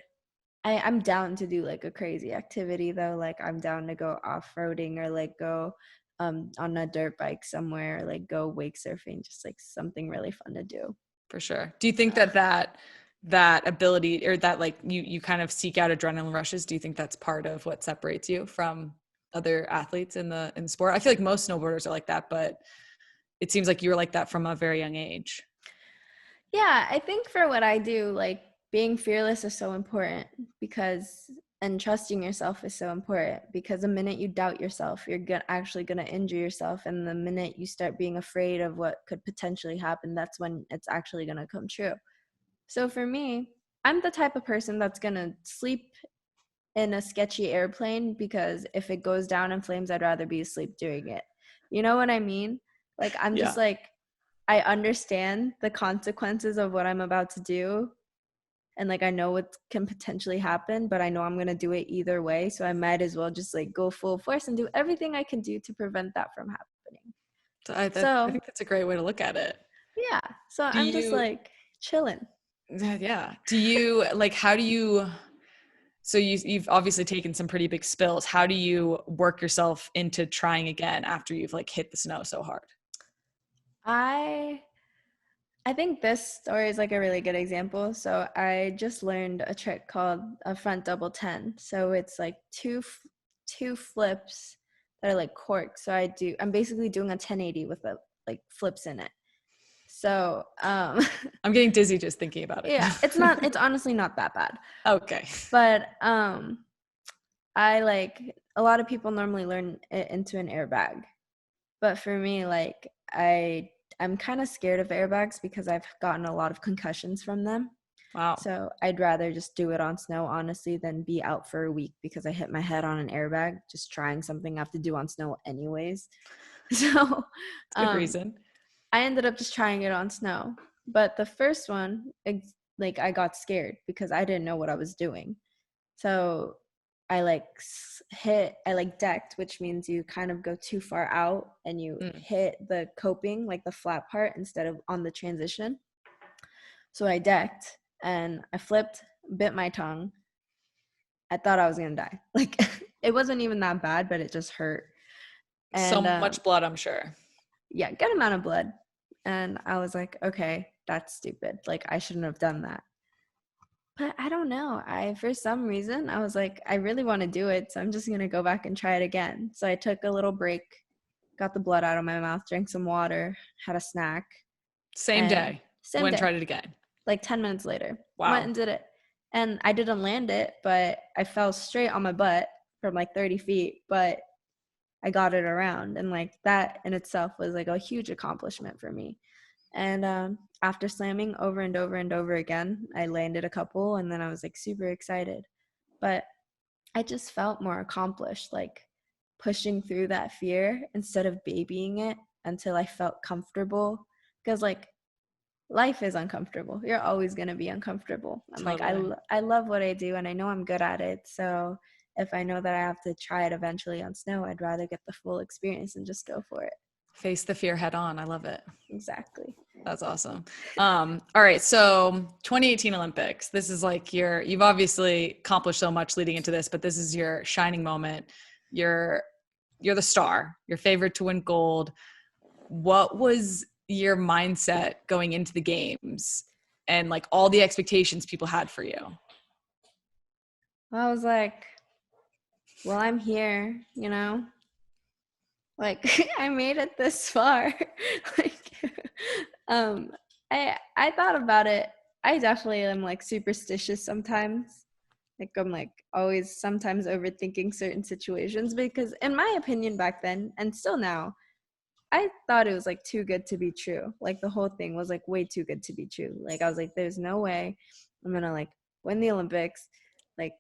I'm down to do like a crazy activity though. Like I'm down to go off-roading or like go on a dirt bike somewhere, or like go wake surfing, just like something really fun to do. For sure. Do you think that that ability, or that like you kind of seek out adrenaline rushes? Do you think that's part of what separates you from other athletes in the sport? I feel like most snowboarders are like that, but it seems like you were like that from a very young age. Yeah, I think for what I do, like being fearless is so important because, and trusting yourself is so important because the minute you doubt yourself, you're actually going to injure yourself. And the minute you start being afraid of what could potentially happen, that's when it's actually going to come true. So for me, I'm the type of person that's going to sleep in a sketchy airplane because if it goes down in flames, I'd rather be asleep doing it. You know what I mean? Like, I'm Yeah. just like, I understand the consequences of what I'm about to do. And like, I know what can potentially happen, but I know I'm going to do it either way. So I might as well just like go full force and do everything I can do to prevent that from happening. So I So think that's a great way to look at it. yeah. So Do I'm just you, like chilling. yeah. Do you like, how do you, so you've obviously taken some pretty big spills. How do you work yourself into trying again after you've like hit the snow so hard? I I think this story is like a really good example. So I just learned a trick called a front double 10. So it's like two flips that are like cork. So I'm basically doing a 1080 with like flips in it. So I'm getting dizzy just thinking about it. yeah, it's honestly not that bad. Okay. But I like a lot of people normally learn it into an airbag. But for me, like I'm kind of scared of airbags because I've gotten a lot of concussions from them. Wow. So I'd rather just do it on snow, honestly, than be out for a week because I hit my head on an airbag just trying something I have to do on snow anyways. So Good um, reason. I ended up just trying it on snow. But the first one, like I got scared because I didn't know what I was doing. So I like decked, which means you kind of go too far out and you hit the coping, like the flat part, instead of on the transition. So I decked and I flipped, bit my tongue. I thought I was gonna die. Like it wasn't even that bad, but it just hurt. So And much blood, I'm sure. yeah, good amount of blood. And I was like, okay, that's stupid. Like I shouldn't have done that. But I don't know. For some reason, I was like, I really want to do it. So I'm just going to go back and try it again. So I took a little break, got the blood out of my mouth, drank some water, had a snack. Same And day. same Went and day, tried it again. like 10 minutes later, went Wow. and did it. And I didn't land it, but I fell straight on my butt from like 30 feet, but I got it around. And like that in itself was like a huge accomplishment for me. And after slamming over and over and over again, I landed a couple and then I was like super excited. But I just felt more accomplished, like pushing through that fear instead of babying it until I felt comfortable. Because like life is uncomfortable. You're always going to be uncomfortable. I'm like, Totally. I love what I do and I know I'm good at it. So if I know that I have to try it eventually on snow, I'd rather get the full experience and just go for it. Face the fear head on. I love it. Exactly. That's awesome. All right. So 2018 Olympics, this is like you've obviously accomplished so much leading into this, but this is your shining moment. You're the star, your favorite to win gold. What was your mindset going into the games and like all the expectations people had for you? I was like, well, I'm here, you know? Like I made it this far. Like I thought about it. I definitely am like superstitious sometimes. Like I'm like always sometimes overthinking certain situations because in my opinion back then and still now, I thought it was like too good to be true. Like the whole thing was like way too good to be true. Like I was like there's no way I'm going to like win the Olympics. Like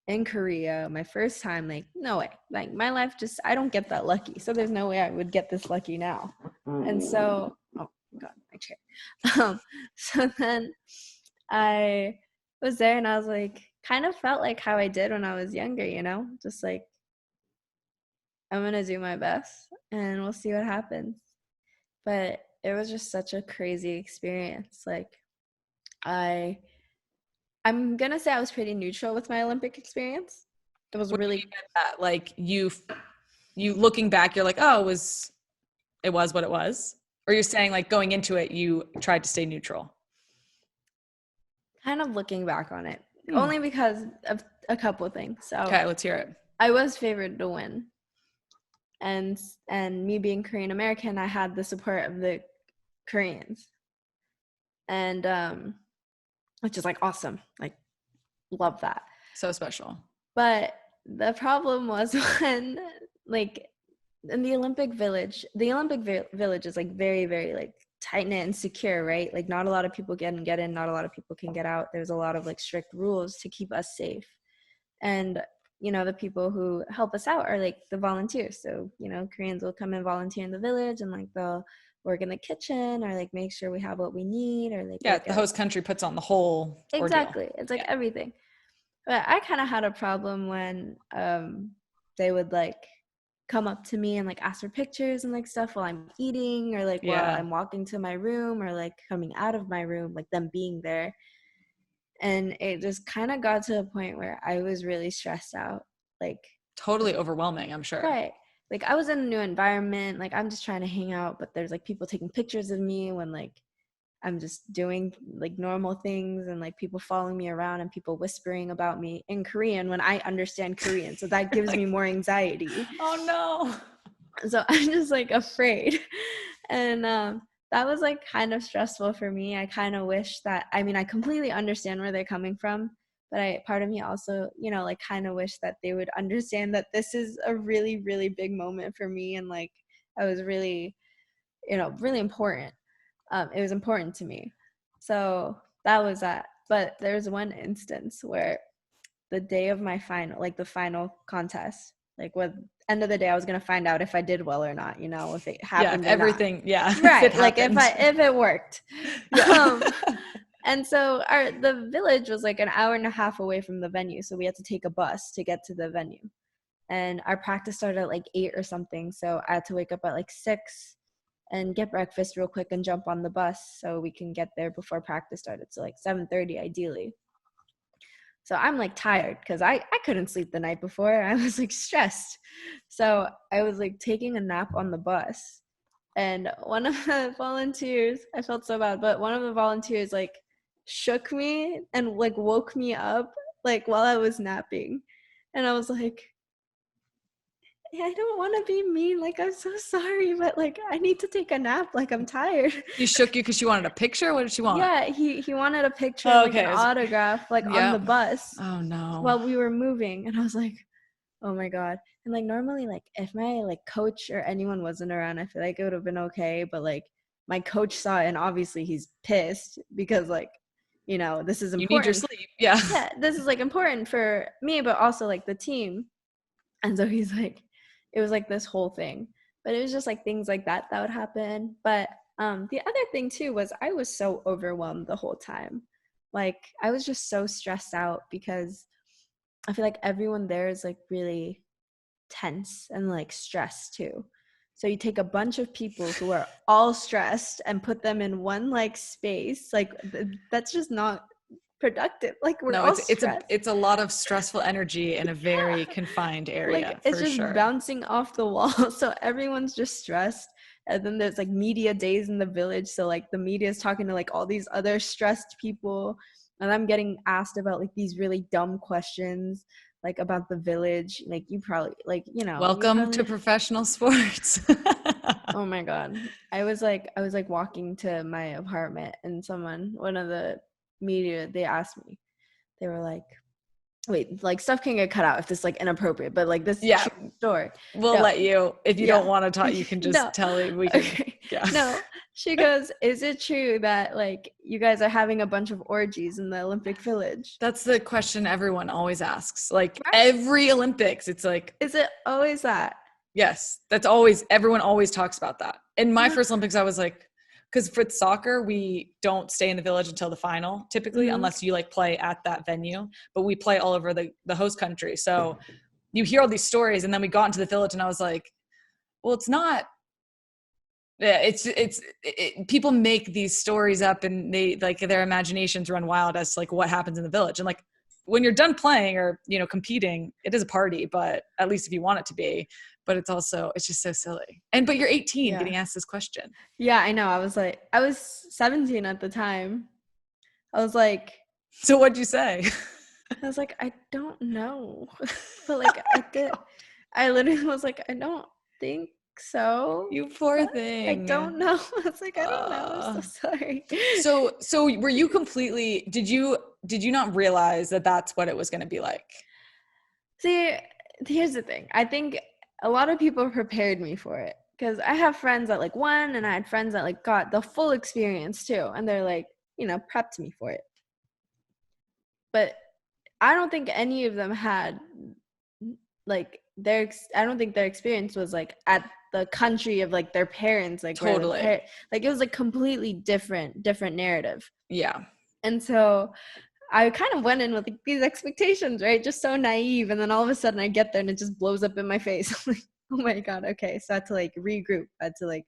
in Korea, my first time, like, no way. Like, my life just, I don't get that lucky. So there's no way I would get this lucky now. And so, oh, God, my chair. So then I was there and I was like, kind of felt like how I did when I was younger, you know? Just like, I'm going to do my best and we'll see what happens. But it was just such a crazy experience. Like, I'm going to say I was pretty neutral with my Olympic experience. It was What do you really, mean by that? Like you looking back, you're like, oh, it was what it was? Or you're saying like going into it, you tried to stay neutral? kind of looking back on it, only because of a couple of things. So Okay, let's hear it. I was favored to win. And me being Korean American, I had the support of the Koreans. And which is like awesome. Like, love that. So special. But the problem was when, like, in the Olympic Village is like very, very like tight knit and secure, right? Like, not a lot of people can get in, not a lot of people can get out. There's a lot of like strict rules to keep us safe. And you know, the people who help us out are like the volunteers. So, you know, Koreans will come and volunteer in the village, and like they'll work in the kitchen or like make sure we have what we need, or like the host country puts on the whole exactly ordeal. It's like everything. But I kind of had a problem when they would like come up to me and like ask for pictures and like stuff while I'm eating, or like while I'm walking to my room, or like coming out of my room, like them being there. And it just kind of got to a point where I was really stressed out. Like, totally overwhelming, I'm sure. Right. Like, I was in a new environment. Like, I'm just trying to hang out, but there's like people taking pictures of me when like I'm just doing like normal things, and like people following me around and people whispering about me in Korean when I understand Korean. So that gives me more anxiety. Oh no. So I'm just like afraid. And that was like kind of stressful for me. I kind of wish that, I mean, I completely understand where they're coming from, but part of me also, you know, like kind of wish that they would understand that this is a really, really big moment for me. And like, I was really, you know, really important. It was important to me. So that was that. But there's one instance where the day of my final, like the final contest, like with end of the day, I was going to find out if I did well or not, you know, if it happened. Yeah, everything. Not. Yeah. Right. Like if it worked. Yeah. And so the village was like an hour and a half away from the venue. So we had to take a bus to get to the venue. And our practice started at like 8 or something. So I had to wake up at like 6 and get breakfast real quick and jump on the bus so we can get there before practice started. So like 7:30 ideally. So I'm like tired because I couldn't sleep the night before. I was like stressed. So I was like taking a nap on the bus. And one of the volunteers, I felt so bad, but one of the volunteers like shook me and like woke me up like while I was napping. And I was like, I don't want to be mean. Like, I'm so sorry, but like, I need to take a nap. Like, I'm tired. He shook you because she wanted a picture? What did she want? Yeah, he wanted a picture, like an autograph, like on the bus. Oh no. While we were moving. And I was like, oh my God. And like, normally, like if my like coach or anyone wasn't around, I feel like it would have been okay. But like my coach saw it, and obviously he's pissed because like, you know, this is important. You need your sleep. Yeah. Yeah, this is like important for me, but also like the team. And so he's like, it was like this whole thing. But it was just like things like that would happen. But the other thing too was I was so overwhelmed the whole time. Like, I was just so stressed out because I feel like everyone there is like really tense and like stressed too. So you take a bunch of people who are all stressed and put them in one like space, like that's just not productive. Like, we're all stressed. It's a lot of stressful energy in a very confined area. Like, it's just bouncing off the wall. So everyone's just stressed. And then there's like media days in the village. So like the media is talking to like all these other stressed people. And I'm getting asked about like these really dumb questions, like about the village. Like, you probably, like, you know. Welcome to professional sports. Oh my God. I was like walking to my apartment, and one of the media, they asked me, they were like, wait, like stuff can get cut out if this is like inappropriate, but like this story. We'll let you, if you don't want to talk, you can just tell it. We can. Okay. Yeah. No, she goes, is it true that like you guys are having a bunch of orgies in the Olympic Village? That's the question everyone always asks. Like every Olympics, it's like, is it always that? Yes, everyone always talks about that. In my first Olympics, I was like, because for soccer, we don't stay in the village until the final, typically, unless you like play at that venue. But we play all over the host country. So you hear all these stories, and then we got into the village, and I was like, well, it's not. Yeah, people make these stories up, and they like their imaginations run wild as to like what happens in the village. And like when you're done playing or, you know, competing, it is a party, but at least if you want it to be. But it's just so silly. But you're 18 getting asked this question. Yeah, I know. I was 17 at the time. I was like, So what'd you say? I was like, I don't know. But like I literally was like, I don't think so. You poor But I thing. don't know. I was like, I don't know. I'm so sorry. So were you completely, did you not realize that that's what it was going to be like? See, here's the thing. I think a lot of people prepared me for it because I have friends that like won, and I had friends that like got the full experience too, and they're like, prepped me for it. But I don't think any of them had like I don't think their experience was like at the country of like their parents, like Totally. like it was like completely different narrative. Yeah. And so I kind of went in with like these expectations, right? Just so naive. And then all of a sudden I get there and it just blows up in my face. I'm like, oh my God. Okay. So I had to like regroup. I had to like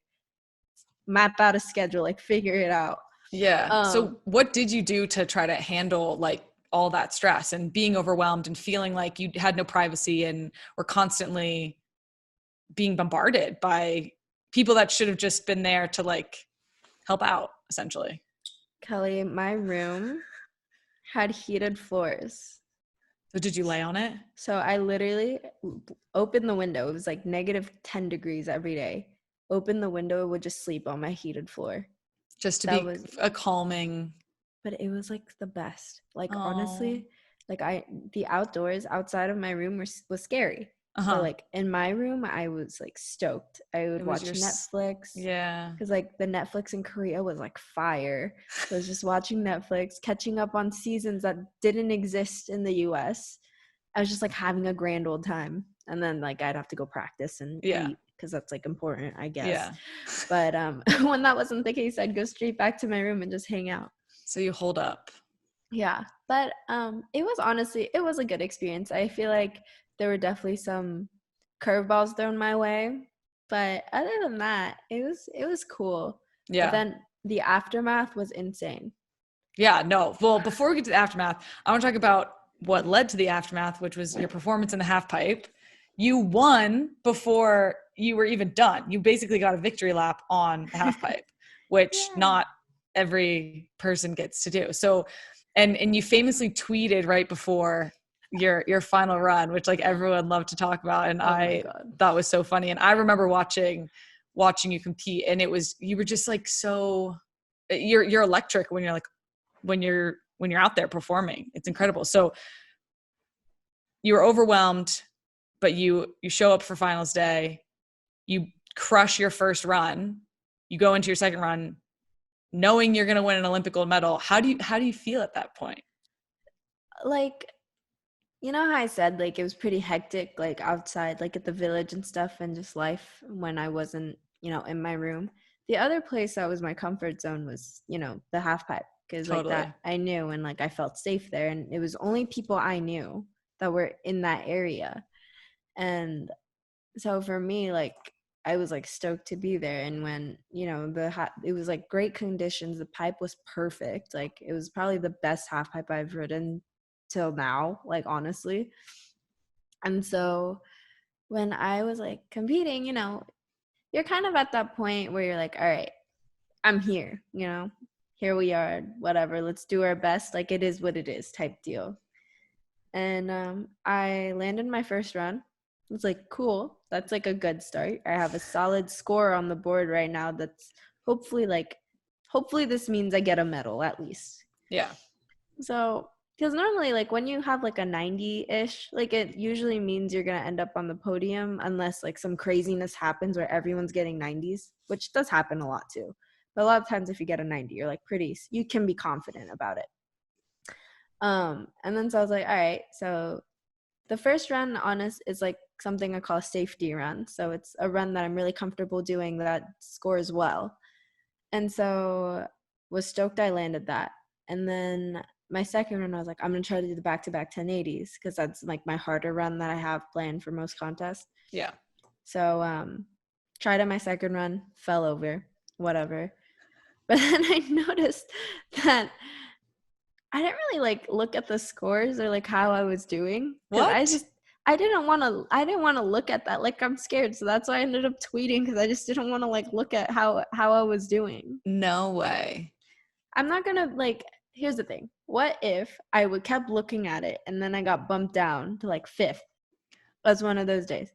map out a schedule, like figure it out. Yeah. So what did you do to try to handle like all that stress and being overwhelmed and feeling like you had no privacy and were constantly being bombarded by people that should have just been there to like help out, essentially? Kelley, my room had heated floors. So did you lay on it? So I literally opened the window. It was like -10 degrees every day. Open the window, would just sleep on my heated floor. Just to be a calming. But it was like the best. Like, Aww. honestly, like the outdoors outside of my room was scary. But like in my room, I was like stoked. I would watch Netflix. Yeah. Because like the Netflix in Korea was like fire. So I was just watching Netflix, catching up on seasons that didn't exist in the US. I was just like having a grand old time. And then like I'd have to go practice and eat because that's like important, I guess. Yeah. But when that wasn't the case, I'd go straight back to my room and just hang out. So you hold up. Yeah. But it was a good experience. I feel like there were definitely some curveballs thrown my way. But other than that, it was cool. Yeah. But then the aftermath was insane. Yeah, no. Well, before we get to the aftermath, I want to talk about what led to the aftermath, which was your performance in the half pipe. You won before you were even done. You basically got a victory lap on the half pipe, which not every person gets to do. So, and you famously tweeted right before your final run, which like everyone loved to talk about. And I thought was so funny. And I remember watching you compete, and you were just like, so you're electric when you're out there performing. It's incredible. So you were overwhelmed, but you show up for finals day, you crush your first run, you go into your second run knowing you're going to win an Olympic gold medal. How do you feel at that point? Like, you know how I said like it was pretty hectic, like outside, like at the village and stuff, and just life when I wasn't, in my room. The other place that was my comfort zone was, the half pipe, because like that I knew, and like I felt safe there, and it was only people I knew that were in that area. And so for me, like I was like stoked to be there. And when it was like great conditions, the pipe was perfect, like it was probably the best half pipe I've ridden till now, like honestly. And so when I was like competing, you're kind of at that point where you're like, all right, I'm here, here we are, whatever, let's do our best, like it is what it is type deal. And I landed my first run. It's like, cool, that's like a good start. I have a solid score on the board right now. That's hopefully this means I get a medal at least. Yeah. So, because normally like when you have like a 90-ish, like it usually means you're going to end up on the podium unless like some craziness happens where everyone's getting 90s, which does happen a lot too. But a lot of times if you get a 90, you're like you can be confident about it. And then so I was like, all right, so the first run is like something I call a safety run. So it's a run that I'm really comfortable doing that scores well. And so was stoked I landed that. And then my second run, I was like, I'm going to try to do the back-to-back 1080s because that's like my harder run that I have planned for most contests. Yeah. So tried on my second run, fell over, whatever. But then I noticed that I didn't really like look at the scores or like how I was doing. What? I didn't want to look at that. Like I'm scared. So that's why I ended up tweeting, because I just didn't want to like look at how I was doing. No way. I'm not going to like, here's the thing. What if I would kept looking at it and then I got bumped down to like 5th? That's one of those days.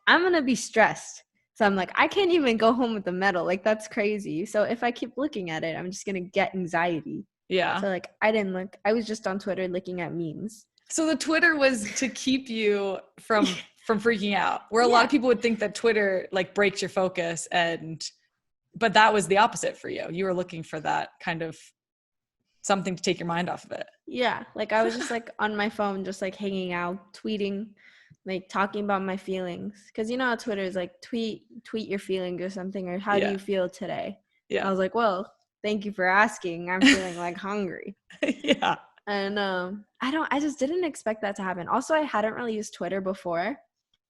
I'm going to be stressed. So I'm like, I can't even go home with the medal. Like, that's crazy. So if I keep looking at it, I'm just going to get anxiety. Yeah. So like, I didn't look. I was just on Twitter looking at memes. So the Twitter was to keep you from freaking out, where a lot of people would think that Twitter like breaks your focus, but that was the opposite for you. You were looking for that kind of something to take your mind off of it. Yeah. Like I was just like on my phone, just like hanging out, tweeting, like talking about my feelings. Cause you know how Twitter is like tweet your feelings or something, or how do you feel today? Yeah. I was like, well, thank you for asking. I'm feeling like hungry. Yeah. And I just didn't expect that to happen. Also, I hadn't really used Twitter before.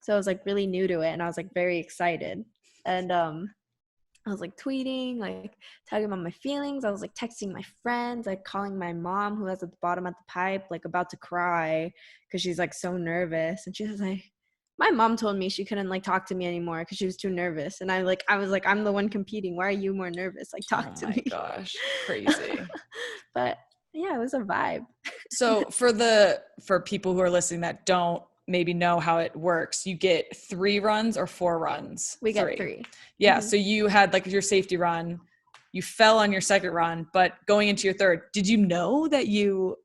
So I was like really new to it, and I was like very excited. And I was like tweeting, like talking about my feelings. I was like texting my friends, like calling my mom, who was at the bottom of the pipe, like about to cry because she's like so nervous. And she was like, my mom told me she couldn't like talk to me anymore because she was too nervous. And I was like, I'm the one competing. Why are you more nervous? Like talk to me. Oh my gosh, crazy. But yeah, it was a vibe. So for people who are listening that don't maybe know how it works, you get 3 runs or 4 runs? We get 3. Yeah. Mm-hmm. So you had like your safety run, you fell on your second run, but going into your third, did you know that you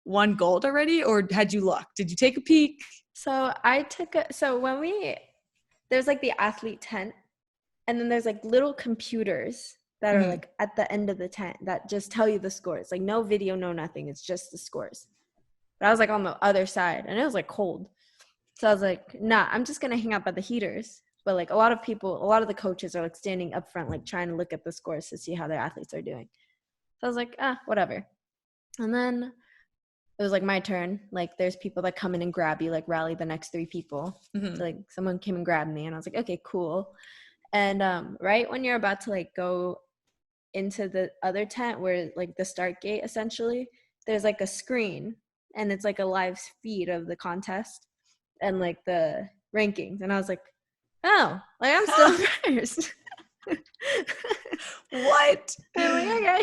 won gold already, or had you luck? Did you take a peek? So there's like the athlete tent, and then there's like little computers that are like at the end of the tent that just tell you the scores. Like no video, no nothing. It's just the scores. But I was like on the other side, and it was like cold. So I was like, nah, I'm just going to hang out by the heaters. But like a lot of the coaches are like standing up front, like trying to look at the scores to see how their athletes are doing. So I was like, whatever. And then it was like my turn. Like there's people that come in and grab you, like rally the next 3 people. So like someone came and grabbed me, and I was like, okay, cool. And right when you're about to like go into the other tent where like the start gate, essentially, there's like a screen, and it's like a live feed of the contest and like the rankings. And I was like, oh, like I'm still first. What? I'm like, okay.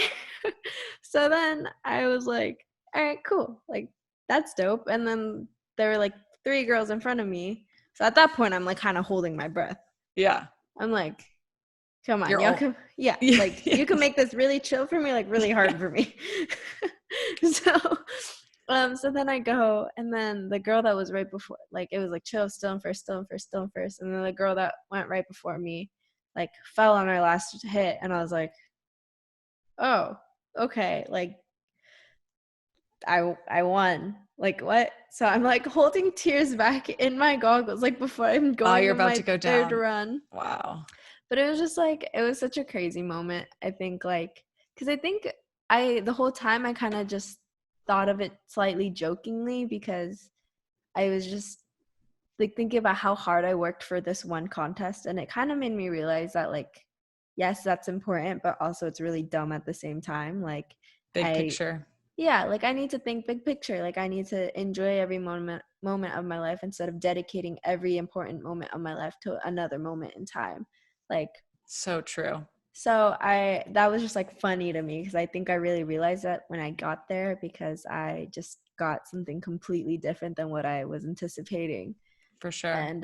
So then I was like, all right, cool. Like that's dope. And then there were like 3 girls in front of me. So at that point, I'm like kind of holding my breath. Yeah. I'm like, come on, y'all can, like you can make this really chill for me, like really hard for me. So then I go, and then the girl that was right before, like it was like chill, still in first. And then the girl that went right before me, like fell on her last hit, and I was like, oh, okay, like I won. Like what? So I'm like holding tears back in my goggles, like before I'm going. You're about to go down. Third run. Wow. But it was just like, it was such a crazy moment. I think like, because I think the whole time I kind of just thought of it slightly jokingly, because I was just like thinking about how hard I worked for this one contest. And it kind of made me realize that like, yes, that's important, but also it's really dumb at the same time. Like big picture. Yeah. Like I need to think big picture. Like I need to enjoy every moment of my life instead of dedicating every important moment of my life to another moment in time. Like so true. So that was just like funny to me, because I think I really realized that when I got there, because I just got something completely different than what I was anticipating. For sure. And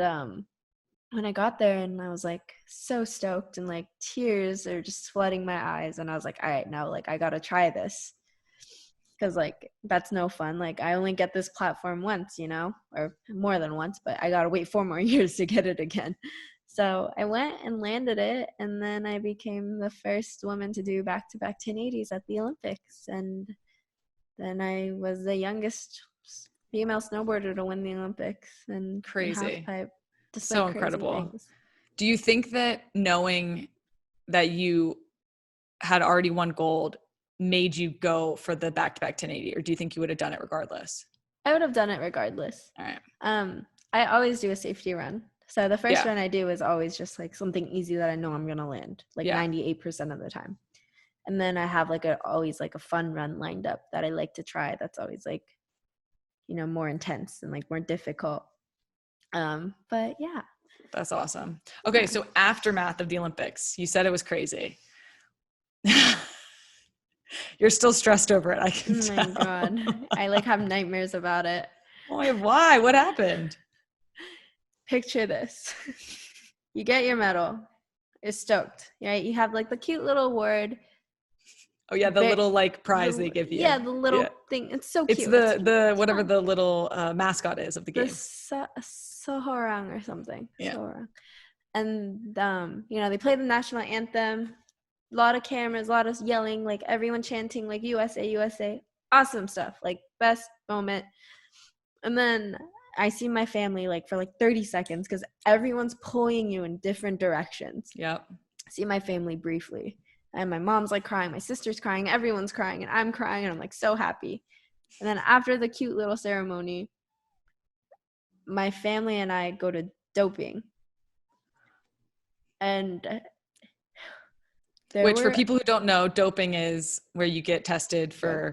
when I got there, and I was like so stoked, and like tears are just flooding my eyes, and I was like, all right, now like I gotta try this, because like that's no fun. Like I only get this platform once, or more than once, but I gotta wait 4 more years to get it again. So I went and landed it, and then I became the first woman to do back-to-back 1080s at the Olympics. And then I was the youngest female snowboarder to win the Olympics. And crazy. Halfpipe, so incredible. Do you think that knowing that you had already won gold made you go for the back-to-back 1080, or do you think you would have done it regardless? I would have done it regardless. All right. I always do a safety run. So the first run I do is always just like something easy that I know I'm going to land, like 98% of the time. And then I have like always like a fun run lined up that I like to try. That's always like, more intense and like more difficult. But yeah. That's awesome. Okay. So aftermath of the Olympics, you said it was crazy. You're still stressed over it, I can Oh tell. my God. I like have nightmares about it. Oh, why? What happened? Picture this. You get your medal. You're stoked, right? You have like the cute little award. Oh yeah, the little like prize they give you. Yeah, the little thing. It's so It's cute. the whatever the little mascot is of the The game. Sohorang or something. Yeah. Sohorang. And they play the national anthem. A lot of cameras, a lot of yelling, like everyone chanting like USA, USA. Awesome stuff. Like best moment. And then I see my family like for like 30 seconds because everyone's pulling you in different directions. Yep. I see my family briefly. And my mom's like crying, my sister's crying, everyone's crying, and I'm crying, and I'm like so happy. And then after the cute little ceremony, my family and I go to doping. And which for people who don't know, doping is where you get tested for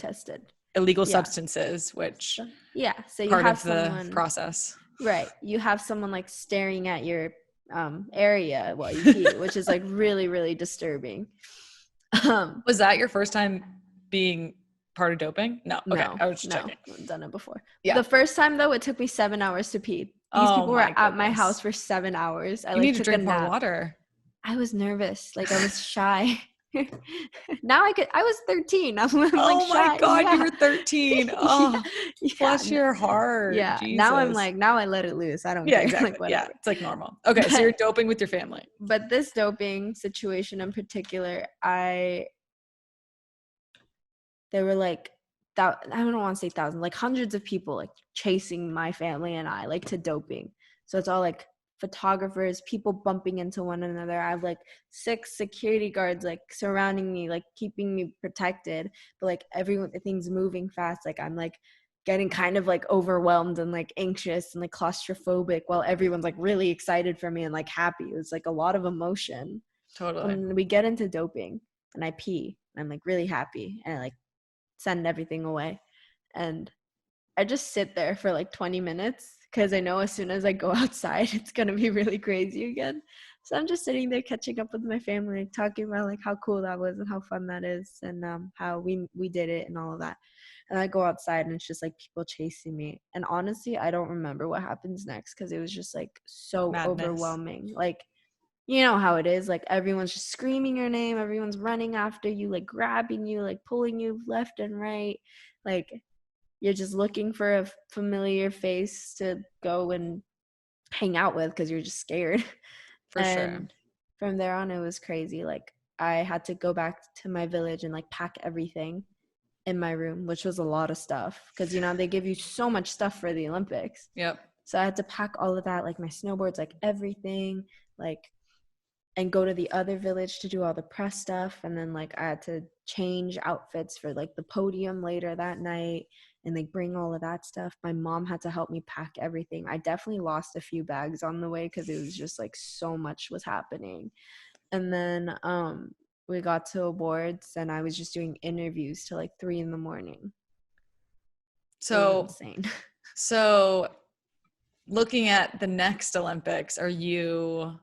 illegal substances, which so you part have of the process. Right. You have someone like staring at your area while you pee, which is like really, really disturbing. Was that your first time being part of doping? No. Okay. I was just checking. I've done it before. Yeah. The first time though, it took me 7 hours to pee. These people were at my house for 7 hours. You need to drink more water. I was nervous. Like I was shy. Now I was 13. I'm like oh my shy. God, you were 13. Oh, bless your heart. Yeah. Jesus. Now I'm like, now I let it loose. I don't care. Exactly. Like, whatever. Yeah, it's like normal. Okay, so you're doping with your family. But this doping situation in particular, there were like, I don't want to say thousands, like hundreds of people like chasing my family and I like to doping. So it's all like photographers, people bumping into one another. I have like 6 security guards like surrounding me, like keeping me protected, but like everything's moving fast. Like I'm like getting kind of like overwhelmed and like anxious and like claustrophobic while everyone's like really excited for me and like happy. It was like a lot of emotion. Totally. And we get into doping and I pee and I'm like really happy and I like send everything away and I just sit there for like 20 minutes because I know as soon as I go outside, it's going to be really crazy again. So I'm just sitting there catching up with my family, talking about like how cool that was and how fun that is and how we did it and all of that. And I go outside and it's just like people chasing me. And honestly, I don't remember what happens next because it was just like so overwhelming. Like, you know how it is. Like everyone's just screaming your name. Everyone's running after you, like grabbing you, like pulling you left and right. Like you're just looking for a familiar face to go and hang out with because you're just scared. For sure. From there on, it was crazy. Like I had to go back to my village and like pack everything in my room, which was a lot of stuff because, they give you so much stuff for the Olympics. Yep. So I had to pack all of that, like my snowboards, like everything, like, and go to the other village to do all the press stuff. And then like I had to change outfits for like the podium later that night and like bring all of that stuff. My mom had to help me pack everything. I definitely lost a few bags on the way because it was just like so much was happening. And then we got to awards and I was just doing interviews till like 3 a.m. So insane. So looking at the next Olympics, are you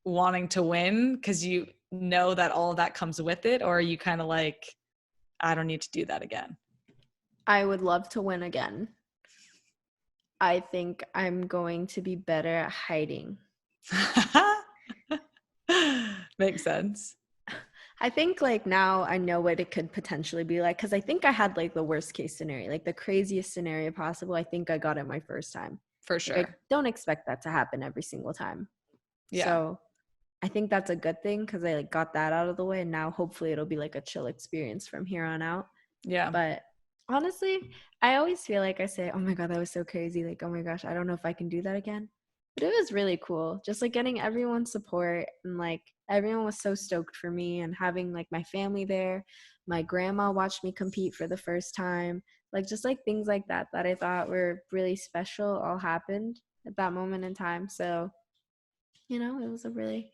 wanting to win because you know that all of that comes with it, or are you kind of like, I don't need to do that again? I would love to win again. I think I'm going to be better at hiding. Makes sense. I think like now I know what it could potentially be like because I think I had like the worst case scenario, like the craziest scenario possible. I think I got it my first time. For sure. Like, I don't expect that to happen every single time. Yeah. So I think that's a good thing because I like got that out of the way and now hopefully it'll be like a chill experience from here on out. Yeah. But honestly, I always feel like I say, oh my God, that was so crazy. Like, oh my gosh, I don't know if I can do that again. But it was really cool. Just like getting everyone's support and like everyone was so stoked for me and having like my family there. My grandma watched me compete for the first time. Like just like things like that I thought were really special all happened at that moment in time. So, it was a really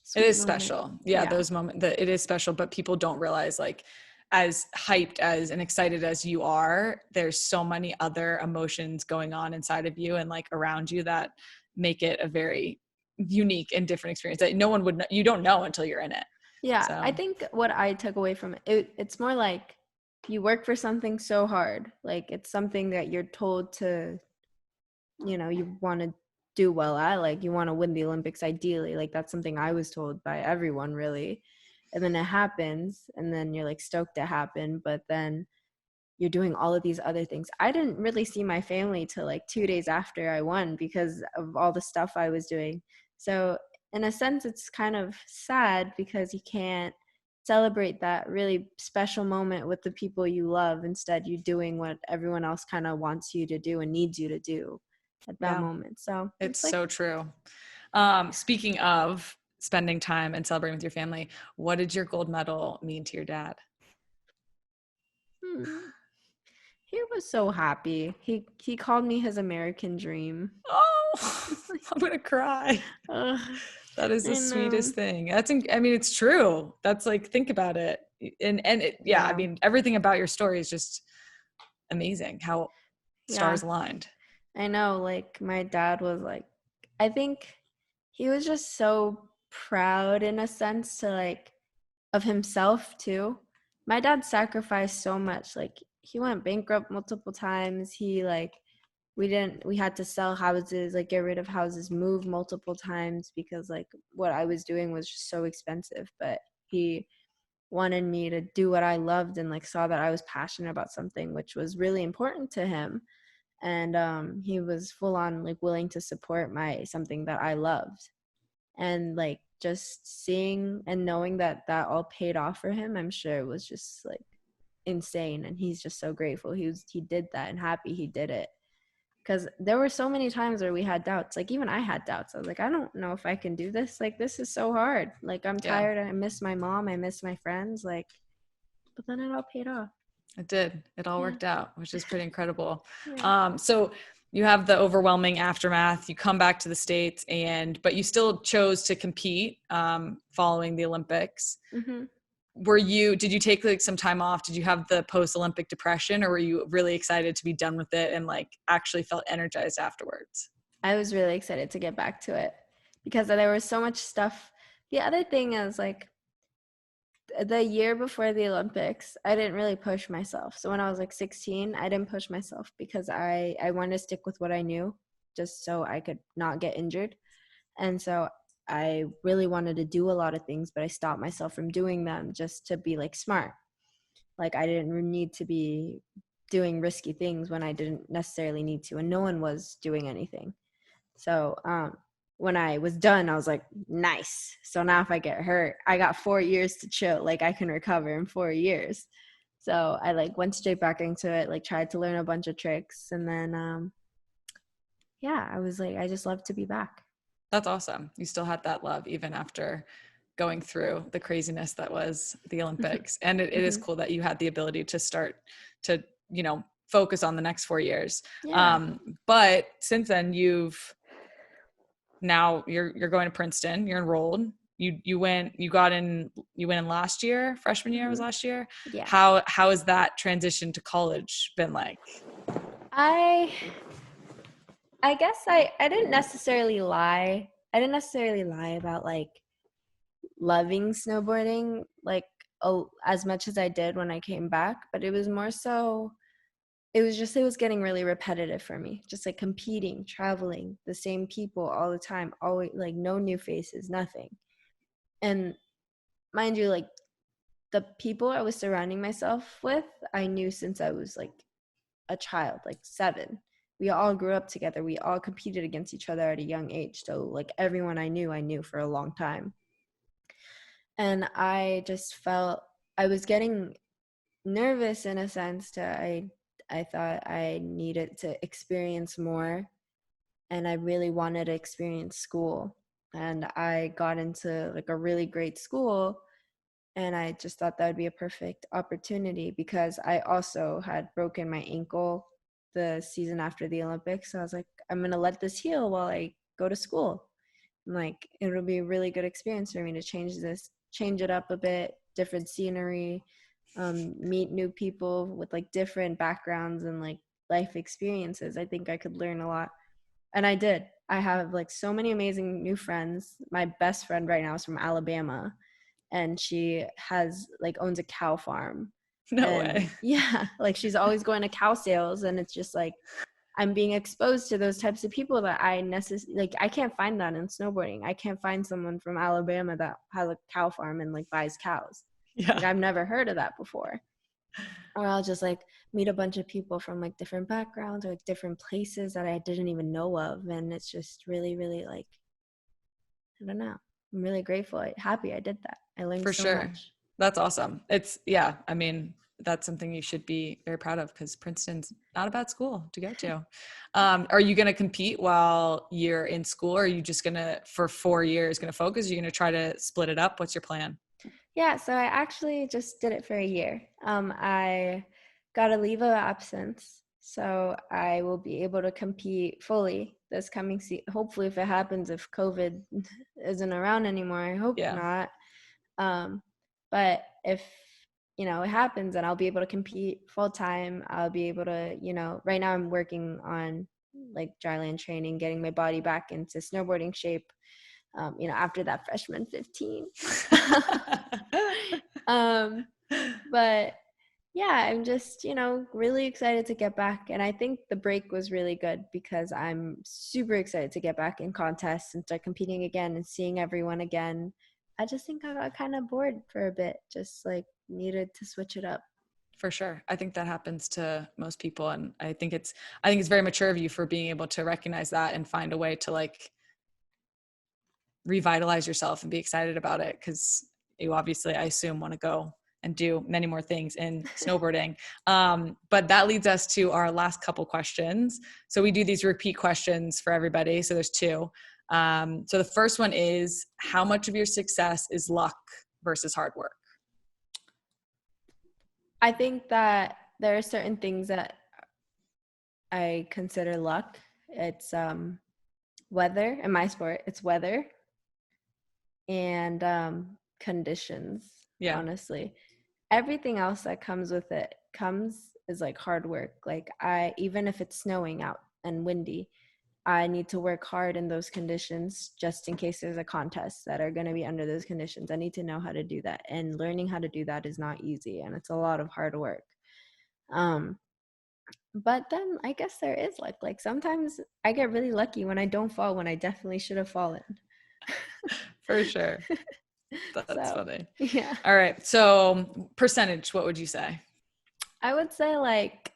sweet moment. Special. Yeah, those moments that it is special, but people don't realize like as hyped as and excited as you are, there's so many other emotions going on inside of you and like around you that make it a very unique and different experience that no one would know. You don't know until you're in it. Yeah, I So think what I took away from it, it's more like you work for something so hard. Like it's something that you're told to, you want to do well at. Like you want to win the Olympics ideally. Like that's something I was told by everyone really. And then it happens and then you're like stoked it happened, but then you're doing all of these other things. I didn't really see my family till like 2 days after I won because of all the stuff I was doing. So in a sense, it's kind of sad because you can't celebrate that really special moment with the people you love. Instead, you're doing what everyone else kind of wants you to do and needs you to do at that yeah, moment. So it's it's like, so true. Speaking of spending time and celebrating with your family, what did your gold medal mean to your dad? hmm, he was so happy. He called me his American dream. Oh, It's like, I'm gonna cry. ugh, That is the I know. sweetest thing. I mean, it's true. That's like, think about it. Yeah, I Yeah. mean, everything about your story is just amazing. How Yeah. stars aligned. I know, like my dad was like, I think he was just so proud in a sense to like of himself too. My dad sacrificed so much. Like he went bankrupt multiple times. We had to sell houses, like get rid of houses, move multiple times because like what I was doing was just so expensive. But he wanted me to do what I loved and like saw that I was passionate about something which was really important to him, and he was full on like willing to support my something that I loved, and like just seeing and knowing that that all paid off for him, I'm sure it was just like insane, and he's just so grateful he did that and happy he did it, because there were so many times where we had doubts. Like even I had doubts. I was like, I don't know if I can do this. Like this is so hard. Like I'm Yeah, tired. I miss my mom. I miss my friends. Like, but then it all paid off. it did. It all Yeah. worked out, which is pretty incredible. Yeah. So you have the overwhelming aftermath. You come back to the States, but you still chose to compete following the Olympics. Mm-hmm. Did you take like some time off? Did you have the post-Olympic depression, or were you really excited to be done with it and like actually felt energized afterwards? I was really excited to get back to it because there was so much stuff. The other thing is like the year before the Olympics, I didn't really push myself. So when I was like 16, I didn't push myself because I wanted to stick with what I knew just so I could not get injured. And so I really wanted to do a lot of things, but I stopped myself from doing them just to be like smart. Like I didn't need to be doing risky things when I didn't necessarily need to, and no one was doing anything. So when I was done, I was like, nice. So now if I get hurt, I got 4 years to chill. Like I can recover in 4 years. So I like went straight back into it, like tried to learn a bunch of tricks. And then, yeah, I was like, I just love to be back. That's awesome. You still had that love even after going through the craziness that was the Olympics. And it is Mhm. cool that you had the ability to start to, focus on the next 4 years. Yeah. But since then you're going to Princeton, you're enrolled. You went in last year, freshman year was Mhm. last year. Yeah. How has that transition to college been like? I I guess I didn't necessarily lie. I didn't necessarily lie about like loving snowboarding like as much as I did when I came back, but it was more so it was getting really repetitive for me. Just like competing, traveling, the same people all the time, always like no new faces, nothing. And mind you, like the people I was surrounding myself with, I knew since I was like a child, like 7. We all grew up together. We all competed against each other at a young age. So like everyone I knew for a long time. And I just felt I was getting nervous in a sense that I thought I needed to experience more, and I really wanted to experience school. And I got into like a really great school, and I just thought that would be a perfect opportunity because I also had broken my ankle the season after the Olympics. So I was like, I'm gonna let this heal while I go to school. And like it'll be a really good experience for me to change it up a bit, different scenery, meet new people with like different backgrounds and like life experiences. I think I could learn a lot. And I did. I have like so many amazing new friends. My best friend right now is from Alabama. and she has like owns a cow farm. No And way. yeah, like she's always going to cow sales, and it's just like I'm being exposed to those types of people that I can't find that in snowboarding. I can't find someone from Alabama that has a cow farm and like buys cows. Yeah. Like I've never heard of that before. Or I'll just like meet a bunch of people from like different backgrounds or like different places that I didn't even know of, and it's just really, really like, I don't know. I'm really grateful, happy I did that. I learned For so sure. much. That's awesome. Yeah, I mean, that's something you should be very proud of, because Princeton's not a bad school to go to. Are you going to compete while you're in school, or are you just going to, for 4 years, going to focus? Are you going to try to split it up? What's your plan? Yeah, so I actually just did it for a year. I got a leave of absence, so I will be able to compete fully this coming season. Hopefully, if it happens, if COVID isn't around anymore, I hope Yeah. not. But if it happens, then I'll be able to compete full time. I'll be able to, right now I'm working on like dryland training, getting my body back into snowboarding shape. After that freshman 15. But yeah, I'm just, really excited to get back. And I think the break was really good because I'm super excited to get back in contests and start competing again and seeing everyone again. I just think I got kind of bored for a bit, just like needed to switch it up. For sure. I think that happens to most people. And I think it's very mature of you for being able to recognize that and find a way to like revitalize yourself and be excited about it. Cause you obviously, I assume, want to go and do many more things in snowboarding. But that leads us to our last couple questions. So we do these repeat questions for everybody. So there's two. So the first one is, how much of your success is luck versus hard work? I think that there are certain things that I consider luck. It's weather. In my sport, it's weather and conditions. Yeah. Honestly, everything else that comes with it is like hard work. Like even if it's snowing out and windy, I need to work hard in those conditions just in case there's a contest that are going to be under those conditions. I need to know how to do that, and learning how to do that is not easy, and it's a lot of hard work. But then I guess there is luck. Like sometimes I get really lucky when I don't fall when I definitely should have fallen. For sure. That's funny. Yeah. All right. So percentage, what would you say? I would say like,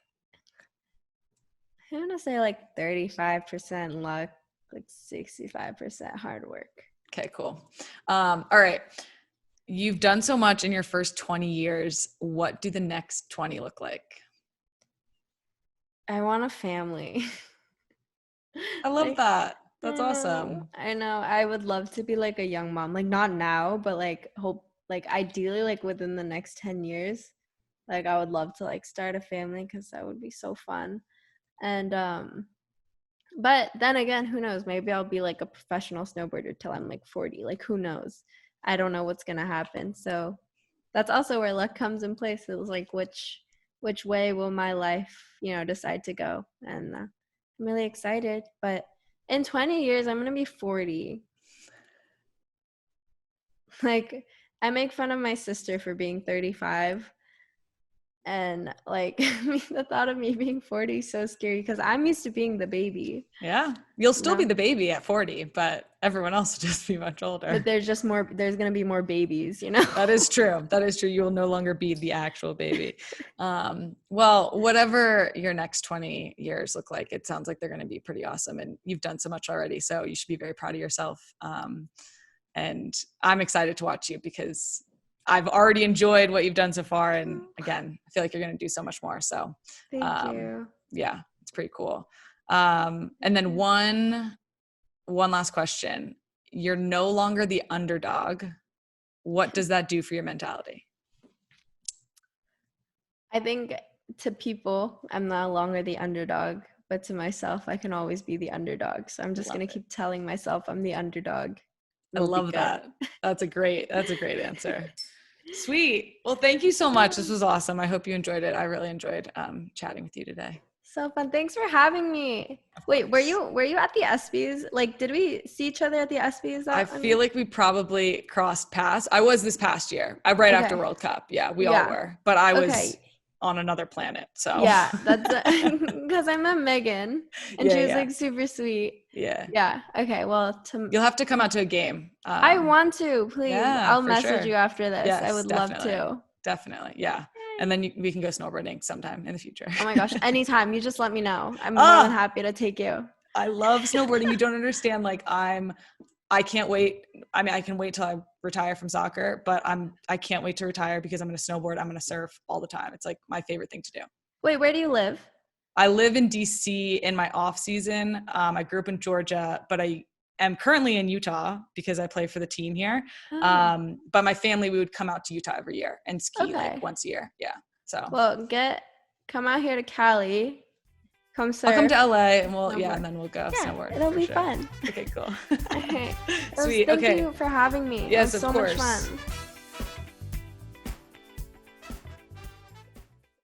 I'm going to say like 35% luck, like 65% hard work. Okay, cool. All right. You've done so much in your first 20 years. What do the next 20 look like? I want a family. I love that. That's awesome. I know. I would love to be like a young mom, like not now, but like ideally like within the next 10 years. Like I would love to like start a family because that would be so fun. And but then again, who knows? Maybe I'll be like a professional snowboarder till I'm like 40. Like who knows? I don't know what's gonna happen. So that's also where luck comes in place. It was like which way will my life, decide to go? And I'm really excited. But in 20 years, I'm gonna be 40. Like I make fun of my sister for being 35. And like the thought of me being 40 is so scary because I'm used to being the baby. Yeah. You'll still be the baby at 40, but everyone else will just be much older. But there's going to be more babies, That is true. That is true. You will no longer be the actual baby. Well, whatever your next 20 years look like, it sounds like they're going to be pretty awesome. And you've done so much already. So you should be very proud of yourself. And I'm excited to watch you because I've already enjoyed what you've done so far. And again, I feel like you're going to do so much more. So thank you. Yeah, it's pretty cool. And then one last question. You're no longer the underdog. What does that do for your mentality? I think to people, I'm no longer the underdog, but to myself, I can always be the underdog. So I'm just going to keep telling myself I'm the underdog. I love that. That's a great answer. Sweet. Well, thank you so much. This was awesome. I hope you enjoyed it. I really enjoyed chatting with you today. So fun. Thanks for having me. Wait, were you at the ESPYs? Like, did we see each other at the ESPYs? I feel like we probably crossed paths. I was this past year. Right after World Cup. Yeah, we all were. But I was on another planet. So yeah, that's because I met Megan and she was like super sweet. Yeah. Okay. Well, you'll have to come out to a game. I want to, please. Yeah, I'll message you after this. Yes, I would love to. Definitely. Yeah. And then we can go snowboarding sometime in the future. Oh my gosh. Anytime. You just let me know. I'm more than happy to take you. I love snowboarding. You don't understand. Like I can't wait. I mean, I can wait till I retire from soccer, but I can't wait to retire because I'm going to snowboard. I'm going to surf all the time. It's like my favorite thing to do. Wait, where do you live? I live in DC in my off season. I grew up in Georgia, but I am currently in Utah because I play for the team here. But my family, we would come out to Utah every year and ski like once a year. Yeah. So well, come out here to Cali. Come surf. I'll come to LA and and then we'll go snowboard. It'll be fun. Okay, cool. Okay. Sweet. Thank you for having me. Yes, it was of course. So much fun.